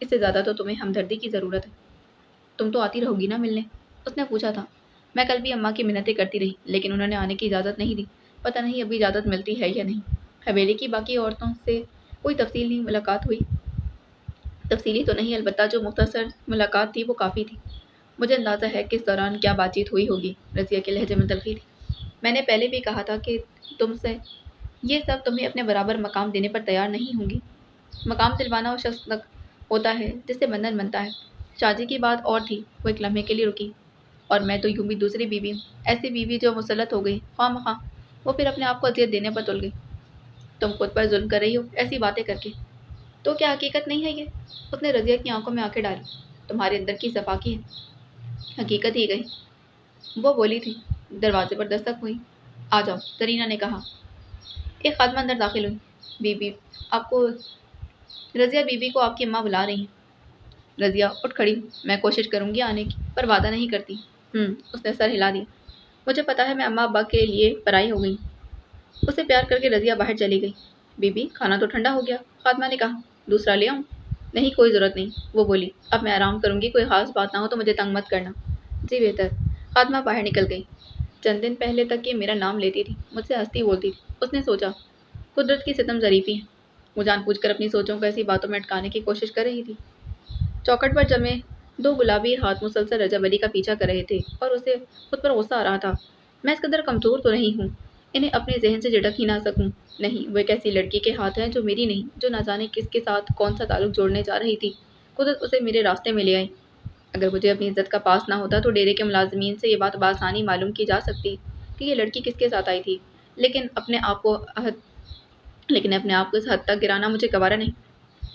اس سے زیادہ تو تمہیں ہمدردی کی ضرورت ہے۔ تم تو آتی رہوگی نا ملنے؟ اس نے پوچھا تھا۔ میں کل بھی اماں کی منتیں کرتی رہی لیکن انہوں نے آنے کی اجازت نہیں دی۔ پتہ نہیں ابھی اجازت ملتی ہے یا نہیں۔ حویلی کی باقی عورتوں سے کوئی تفصیلی ملاقات ہوئی؟ تفصیلی تو نہیں، البتہ جو مختصر ملاقات تھی وہ کافی تھی۔ مجھے اندازہ ہے کہ اس دوران کیا بات چیت ہوئی ہوگی۔ رضیہ کے لہجے میں تلخی تھی۔ میں نے پہلے بھی کہا تھا کہ تم سے یہ سب تمہیں اپنے برابر مقام دینے پر تیار نہیں ہوں گی۔ مقام دلوانا اس شخص تک ہوتا ہے جس سے بندھن بنتا ہے۔ شاجی کی بات اور تھی۔ وہ ایک لمحے کے لیے رکی۔ اور میں تو یوں بھی دوسری بیوی ہوں، ایسی بیوی جو مسلط ہو گئی خواہ مخواہ، وہ پھر اپنے آپ کو اذیت دینے پر تل گئی۔ تم خود پر ظلم کر رہی ہو ایسی باتیں کر کے۔ تو کیا حقیقت نہیں ہے یہ؟ اس نے رضیہ کی آنکھوں میں آنکھیں ڈالی۔ تمہارے اندر کی صفاکی ہے، حقیقت ہی گئی، وہ بولی تھی۔ دروازے پر دستک ہوئی۔ آ جاؤ، زرینہ نے کہا۔ ایک خادمہ اندر داخل ہوئی۔ بی بی آپ کو رضیہ بیوی کو آپ کی اماں بلا رہی ہیں۔ رضیہ اٹھ کھڑی ہوئی۔ میں کوشش کروں گی آنے کی، پر وعدہ نہیں کرتی۔ اس نے سر ہلا دیا۔ مجھے پتا ہے میں اماں ابا کے لیے پرائی ہو گئی۔ اسے پیار کر کے رضیہ باہر چلی گئی۔ بی بی کھانا تو ٹھنڈا ہو گیا، خادمہ نے کہا۔ دوسرا لے آؤں؟ نہیں، کوئی ضرورت نہیں، وہ بولی۔ اب میں آرام کروں گی، کوئی خاص بات نہ ہو تو مجھے تنگ مت کرنا۔ جی بہتر۔ خادمہ باہر نکل گئی۔ چند دن پہلے تک یہ میرا نام لیتی تھی، مجھ سے ہنستی بولتی تھی۔ اس نے سوچا، قدرت کی ستم ظریفی ہے، وہ جان بوجھ کر اپنی سوچوں کو ایسی باتوں میں اٹکانے کی کوشش کر رہی تھی۔ چوکھٹ پر جمے دو گلابی ہاتھ مسلسل رجب علی کا پیچھا کر رہے تھے اور اسے خود پر غصہ آ رہا تھا۔ میں اس قدر کمزور تو نہیں ہوں انہیں اپنے ذہن سے جھٹک ہی نہ سکوں۔ نہیں، وہ ایک ایسی لڑکی کے ہاتھ ہیں جو میری نہیں، جو نہ جانے کس کے ساتھ کون سا تعلق جوڑنے جا رہی تھی۔ قدرت اسے میرے راستے میں لے آئی۔ اگر مجھے اپنی عزت کا پاس نہ ہوتا تو ڈیرے کے ملازمین سے یہ بات بآسانی معلوم کی جا سکتی کہ یہ لڑکی کس کے ساتھ آئی تھی، لیکن اپنے آپ کو اس حد تک گرانا مجھے گوارا نہیں۔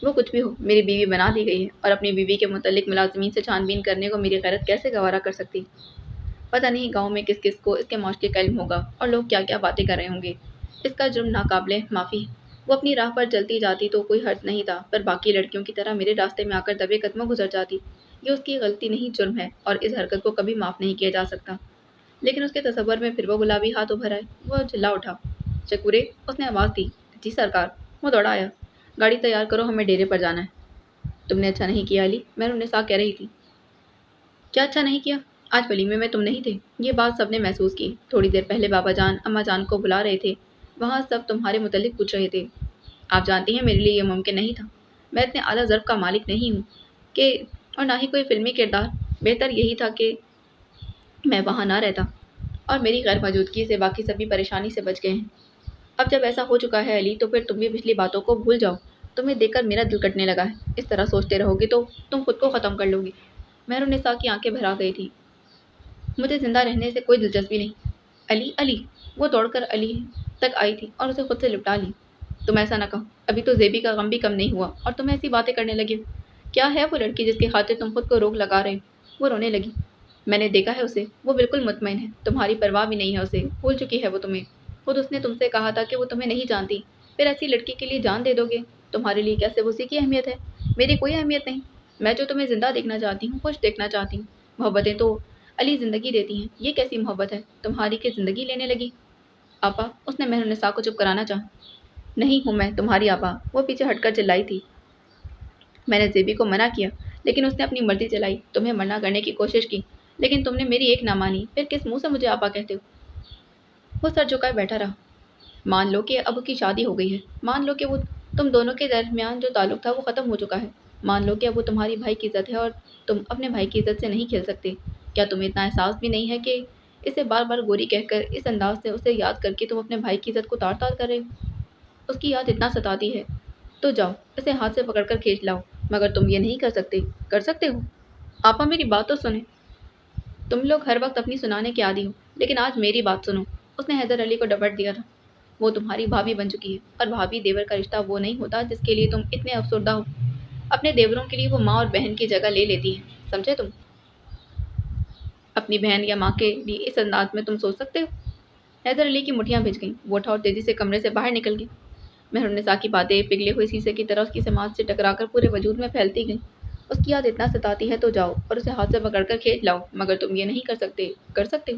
وہ کچھ بھی ہو، میری بیوی بنا دی گئی ہے اور اپنی بیوی کے متعلق ملازمین سے چھان بین کرنے کو میری غیرت کیسے گوارا کر سکتی؟ پتہ نہیں گاؤں میں کس کس کو اس کے معاشقے کا علم ہوگا اور لوگ کیا کیا باتیں کر رہے ہوں گے۔ اس کا جرم ناقابل معافی ہے۔ وہ اپنی راہ پر چلتی جاتی تو کوئی حرج نہیں تھا، پر باقی لڑکیوں کی طرح میرے راستے میں آ کر دبے قدموں گزر جاتی۔ یہ اس کی غلطی نہیں، جرم ہے، اور اس حرکت کو کبھی معاف نہیں کیا جا سکتا۔ لیکن اس کے تصور میں پھر وہ گلابی ہاتھ ابھر آئے۔ وہ چلا اٹھا۔ شکورے، اس نے آواز دی۔ جی سرکار۔ وہ دوڑا آیا۔ گاڑی تیار کرو، ہمیں ڈیرے پر جانا ہے۔ تم نے اچھا نہیں کیا علی، مہرالنساء کہہ رہی تھی۔ کیا اچھا نہیں کیا؟ آج ولیمے میں تم نہیں تھے، یہ بات سب نے محسوس کی۔ تھوڑی دیر پہلے بابا جان اماں جان کو بلا رہے تھے، وہاں سب تمہارے متعلق پوچھ رہے تھے۔ آپ جانتی ہیں میرے لیے یہ ممکن نہیں تھا، میں اتنے اعلیٰ ضرب کا مالک نہیں ہوں کہ اور نہ ہی کوئی فلمی کردار۔ بہتر یہی تھا کہ میں وہاں نہ رہتا، اور میری غیر موجودگی سے باقی سبھی پریشانی سے بچ گئے ہیں۔ اب جب ایسا ہو چکا ہے علی، تو پھر تم بھی پچھلی باتوں کو بھول جاؤ۔ تمہیں دیکھ کر میرا دل کٹنے لگا ہے۔ اس طرح سوچتے رہو گے تو تم خود کو ختم کر لو گی۔ مہرالنساء کی آنکھیں بھر آ گئی تھیں۔ مجھے زندہ رہنے سے کوئی دلچسپی نہیں۔ علی، علی! وہ دوڑ کر علی تک آئی تھی اور اسے خود سے لپٹا لی۔ تم ایسا نہ کہو، ابھی تو زیبی کا غم بھی کم نہیں ہوا اور تم ایسی باتیں کرنے لگے ہو۔ کیا ہے وہ لڑکی جس کی خاطر تم خود کو روک لگا رہے ہو؟ وہ رونے لگی۔ میں نے دیکھا ہے اسے، وہ بالکل مطمئن ہے، تمہاری پرواہ بھی نہیں ہے اسے، بھول چکی ہے وہ تمہیں۔ خود اس نے تم سے کہا تھا کہ وہ تمہیں نہیں جانتی، پھر ایسی لڑکی کے لیے جان دے دو گے؟ تمہارے لیے کیا صرف اسی کی اہمیت ہے؟ میری کوئی اہمیت نہیں۔ میں جو تمہیں زندہ دیکھنا چاہتی ہوں، خوش دیکھنا چاہتی ہوں۔ محبتیں تو علی زندگی دیتی ہیں، یہ کیسی محبت ہے تمہاری کہ زندگی لینے لگی؟ آپا، اس نے مہرالنساء کو چپ کرانا چاہا۔ نہیں ہوں میں تمہاری آپا، وہ پیچھے ہٹ کر چلائی تھی۔ میں نے زیبی کو منع کیا، لیکن اس نے اپنی مرضی چلائی، تمہیں منع کرنے کی کوشش کی، لیکن تم نے میری ایک نہ مانی، پھر کس منہ سے مجھے آپا کہتے ہو؟ وہ سر جھکائے بیٹھا رہا۔ مان لو کہ اب کی شادی ہو گئی ہے، مان لو کہ وہ تم دونوں کے درمیان جو تعلق تھا وہ ختم ہو چکا ہے، مان لو کہ اب وہ تمہاری بھائی کی عزت ہے اور تم اپنے بھائی کی عزت سے نہیں کھیل سکتے۔ کیا تمہیں اتنا احساس بھی نہیں ہے کہ اسے بار بار گوری کہہ کر، اس انداز سے اسے یاد کر کے تم اپنے بھائی کی عزت کو تار تار کر رہے ہو؟ اس کی یاد اتنا ستاتی ہے تو جاؤ اسے ہاتھ سے پکڑ کر کھینچ لاؤ، مگر تم یہ نہیں کر سکتے۔ کر سکتے ہو؟ آپا میری بات تو سنیں۔ تم لوگ ہر وقت اپنی سنانے کے عادی ہو، لیکن آج میری بات سنو۔ اس نے حیدر علی کو ڈپٹ دیا تھا۔ وہ تمہاری بھابھی بن چکی ہے، اور بھابھی دیور کا رشتہ وہ نہیں ہوتا جس کے لیے تم اتنے افسردہ ہو۔ اپنے دیوروں کے لیے وہ ماں اور بہن کی جگہ لے لیتی ہے، سمجھے تم؟ اپنی بہن یا ماں کے لیے اس انداز میں تم سوچ سکتے ہو؟ حیدر علی کی مٹھیاں بھیج گئیں، وہ اٹھا اور تیزی سے کمرے سے باہر نکل گیا۔ مہرالنساء کی باتیں پگھلے ہوئے شیشے کی طرح اس کی سماعت سے ٹکرا کر پورے وجود میں پھیلتی گئیں۔ اس کی یاد اتنا ستاتی ہے تو جاؤ اور اسے ہاتھ سے پکڑ کر کھینچ لاؤ، مگر تم یہ نہیں کر سکتے۔ کر سکتے ہو؟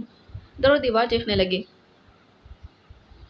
در و دیوار چیخنے لگے۔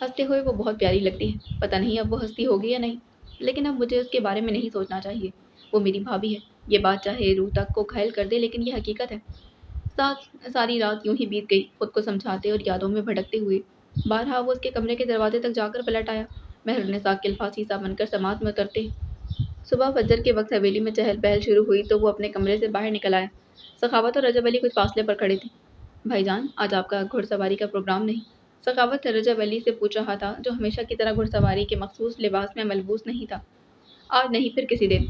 ہنستے ہوئے وہ بہت پیاری لگتی ہے، پتہ نہیں اب وہ ہنستی ہوگی یا نہیں، لیکن اب مجھے اس کے بارے میں نہیں سوچنا چاہیے۔ وہ میری بھابھی ہے، یہ بات چاہے روح تک کو گھائل کر دے لیکن یہ حقیقت ہے۔ ساری رات یوں ہی بیت گئی، خود کو سمجھاتے اور یادوں میں بھٹکتے ہوئے۔ بارہا وہ اس کے کمرے کے دروازے تک جا کر پلٹ آیا، مہرالنساء کے الفاظ حصہ بن کر سماعت میں اترتے۔ صبح فجر کے وقت حویلی میں چہل پہل شروع ہوئی تو وہ اپنے کمرے سے باہر نکل آیا۔ سخاوت اور رجب علی کچھ فاصلے پر کھڑے تھے۔ بھائی جان، آج آپ کا گھڑ سواری کا پروگرام نہیں؟ سخاوت رجب علی سے پوچھ رہا تھا، جو ہمیشہ کی طرح گھڑ سواری کے مخصوص لباس میں ملبوس نہیں تھا۔ آج نہیں، پھر کسی دن،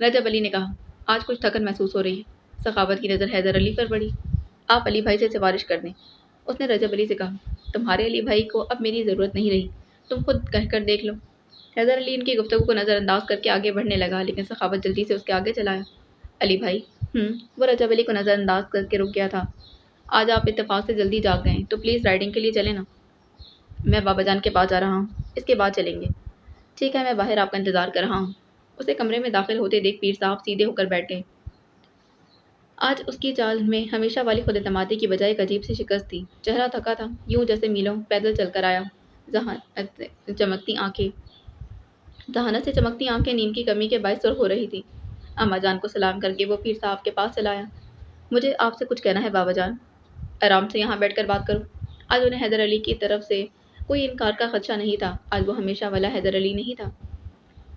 رجب علی نے کہا۔ آج کچھ تھکن محسوس ہو رہی ہے۔ سخاوت کی نظر حیدر علی پر پڑی۔ آپ علی بھائی سے سفارش کر دیں، اس نے رجب علی سے کہا۔ تمہارے علی بھائی کو اب میری ضرورت نہیں رہی، تم خود کہہ کر دیکھ لو۔ حیدر علی ان کی گفتگو کو نظر انداز کر کے آگے بڑھنے لگا، لیکن سخاوت جلدی سے اس کے آگے چلایا۔ علی بھائی، وہ رجب علی کو نظر انداز کر کے رک گیا تھا۔ آج آپ اتفاق سے جلدی جاگ گئے تو پلیز رائڈنگ کے لیے چلیں نا۔ میں بابا جان کے پاس جا رہا ہوں، اس کے بعد چلیں گے۔ ٹھیک ہے، میں باہر آپ کا انتظار کر رہا ہوں۔ اسے کمرے میں داخل ہوتے دیکھ پیر صاحب سیدھے ہو کر بیٹھ گئے۔ آج اس کی چال میں ہمیشہ والی خود اعتمادی کی بجائے ایک عجیب سی شکست تھی۔ چہرہ تھکا تھا، یوں جیسے میلوں پیدل چل کر آیا۔ ذہانت سے چمکتی آنکھیں نیند کی کمی کے باعث سرخ ہو رہی تھی۔ اماں جان کو سلام کر کے وہ پیر صاحب کے پاس چلا آیا۔ مجھے آپ سے کچھ کہنا ہے بابا جان۔ آرام سے یہاں بیٹھ کر بات کرو۔ آج انہیں حیدر علی کی طرف سے کوئی انکار کا خدشہ نہیں تھا۔ آج وہ ہمیشہ والا حیدر علی نہیں تھا۔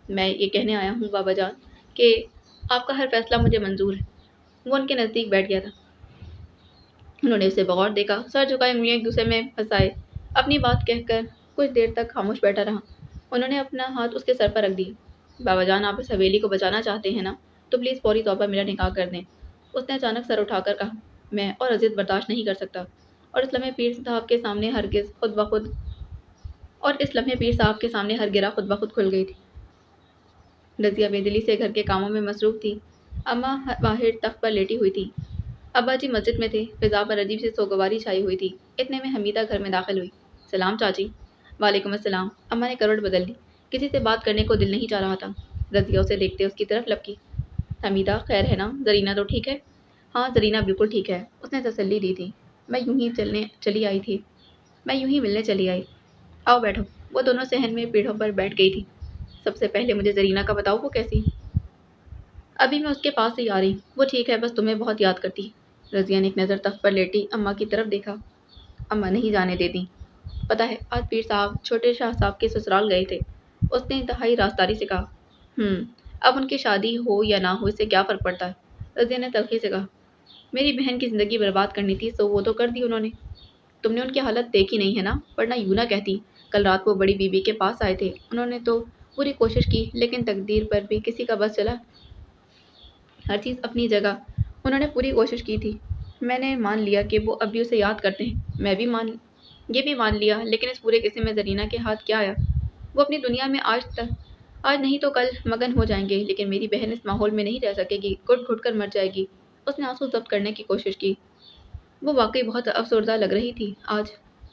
میں یہ کہنے آیا ہوں بابا جان کہ آپ کا ہر فیصلہ مجھے منظور ہے۔ وہ ان کے نزدیک بیٹھ گیا تھا۔ انہوں نے اسے بغور دیکھا، سر جھکائے، انگلیاں ایک دوسرے میں پھنسائے، اپنی بات کہہ کر کچھ دیر تک خاموش بیٹھا رہا۔ انہوں نے اپنا ہاتھ اس کے سر پر رکھ دیا۔ بابا جان، آپ اس حویلی کو بچانا چاہتے ہیں نا، تو پلیز فوری طور پر میرا نکاح کر دیں۔ اس نے اچانک سر اٹھا کر کہا۔ میں اور اذیت برداشت نہیں کر سکتا۔ اور اس لمحے پیر صاحب کے سامنے ہر گرہ خود بخود کھل گئی تھی۔ رضیہ بے دلی سے گھر کے کاموں میں مصروف تھی۔ اماں باہر تخت پر لیٹی ہوئی تھی۔ ابا جی مسجد میں تھے۔ فضا پر عجیب سی سوگواری چھائی ہوئی تھی۔ اتنے میں حمیدہ گھر میں داخل ہوئی۔ سلام چاچی۔ وعلیکم السلام۔ اماں نے کروٹ بدل لی، کسی سے بات کرنے کو دل نہیں چاہ رہا تھا۔ رضیہ اسے دیکھتے اس کی طرف لپکی۔ حمیدہ، خیر ہے نا؟ زرینہ تو ٹھیک ہے؟ ہاں، زرینہ بالکل ٹھیک ہے، اس نے تسلی دی تھی۔ میں یوں ہی ملنے چلی آئی۔ آؤ بیٹھو۔ وہ دونوں صحن میں پیڑھوں پر بیٹھ گئی تھی۔ سب سے پہلے مجھے زرینہ کا بتاؤ، وہ کیسی؟ ابھی میں اس کے پاس ہی آ رہی، وہ ٹھیک ہے، بس تمہیں بہت یاد کرتی ہے۔ رضیہ نے ایک نظر تخت پر لیٹی اماں کی طرف دیکھا۔ اماں نہیں جانے دیتی۔ پتہ ہے، آج پیر صاحب چھوٹے شاہ صاحب کے سسرال گئے تھے۔ اس نے انتہائی رازداری سے کہا۔ اب ان کی شادی ہو یا نہ ہو، اس سے کیا فرق پڑتا ہے؟ رضیہ نے تلخی سے کہا۔ میری بہن کی زندگی برباد کرنی تھی تو وہ تو کر دی انہوں نے۔ تم نے ان کی حالت دیکھی نہیں ہے نا، ورنہ یوں نہ کہتی۔ کل رات وہ بڑی بیوی کے پاس آئے تھے، انہوں نے تو پوری کوشش کی، لیکن تقدیر پر بھی کسی کا بس چلا۔ ہر چیز اپنی جگہ، انہوں نے پوری کوشش کی تھی۔ میں نے مان لیا کہ وہ اب بھی اسے یاد کرتے ہیں، یہ بھی مان لیا، لیکن اس پورے قصے میں زرینہ کے ہاتھ کیا آیا؟ وہ اپنی دنیا میں آج نہیں تو کل مگن ہو جائیں گے، لیکن میری بہن اس ماحول میں نہیں رہ سکے گی، گھٹ گھٹ کر مر جائے گی۔ اس نے آنسو ضبط کرنے کی کوشش کی۔ وہ واقعی بہت افسردہ لگ رہی تھی آج۔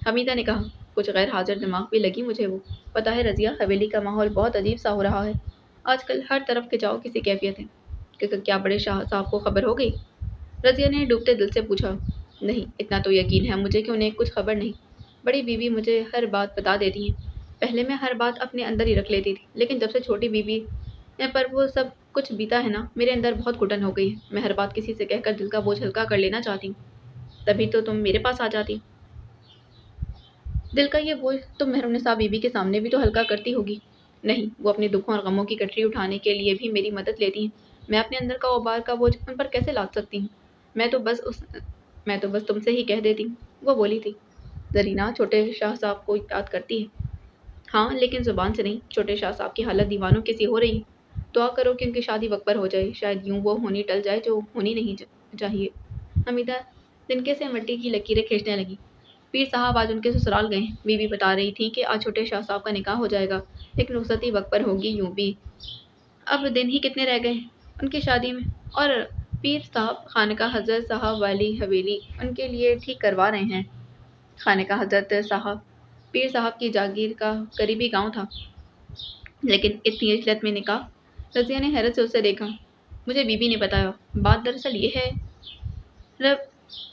حمیدہ نے کہا۔ کچھ غیر حاضر دماغ بھی لگی مجھے وہ۔ پتہ ہے رضیہ، حویلی کا ماحول بہت عجیب سا ہو رہا ہے۔ آج کل ہر طرف کھچاؤ کی سی کیفیت ہے۔ کیا بڑے شاہ صاحب کو خبر ہو گئی؟ رضیہ نے ڈوبتے دل سے پوچھا۔ نہیں، اتنا تو یقین ہے مجھے کہ انہیں کچھ خبر نہیں۔ بڑی بیوی مجھے ہر بات بتا دیتی ہیں۔ پہلے میں ہر بات اپنے اندر ہی رکھ لیتی تھی، لیکن جب سے چھوٹی بیوی پر وہ سب کچھ بیتا ہے نا، میرے اندر بہت گھٹن ہو گئی ہے۔ میں ہر بات کسی سے کہہ کر دل کا بوجھ ہلکا کر لینا چاہتی ہوں۔ تبھی تو تم میرے پاس آ جاتی۔ دل کا یہ بوجھ تم مہرالنساء بی بی کے سامنے بھی تو ہلکا کرتی ہوگی۔ نہیں، وہ اپنے دکھوں اور غموں کی گٹھری اٹھانے کے لیے بھی میری مدد لیتی ہیں۔ میں اپنے اندر کا غبار کا بوجھ ان پر کیسے لاد سکتی ہوں؟ میں تو بس تم سے ہی کہہ دیتی ہوں، وہ بولی تھی۔ زرینہ چھوٹے شاہ صاحب کو یاد کرتی ہے؟ ہاں، لیکن زبان سے نہیں۔ چھوٹے شاہ صاحب کی حالت دیوانوں کی سی ہو رہی ہے۔ دعا کرو کہ ان کی شادی وقت پر ہو جائے، شاید یوں وہ ہونی ٹل جائے جو ہونی نہیں چاہیے۔ حمیدہ تنکے سے مٹی کی لکیریں کھینچنے لگی۔ پیر صاحب آج ان کے سسرال گئے ہیں۔ بیوی بتا رہی تھی کہ آج چھوٹے شاہ صاحب کا نکاح ہو جائے گا، لیکن رخصتی وقت پر ہوگی یوں بھی۔ اب دن ہی کتنے رہ گئے ان کی شادی میں، اور پیر صاحب خانقاہ حضرت صاحب والی حویلی ان کے لیے ٹھیک کروا رہے ہیں۔ خانقاہ حضرت صاحب پیر صاحب کی جاگیر کا قریبی گاؤں تھا، لیکن اتنی عجلت میں نکاح؟ رضیہ نے حیرت سے اسے دیکھا۔ مجھے بی بی نے بتایا۔ بات دراصل یہ ہے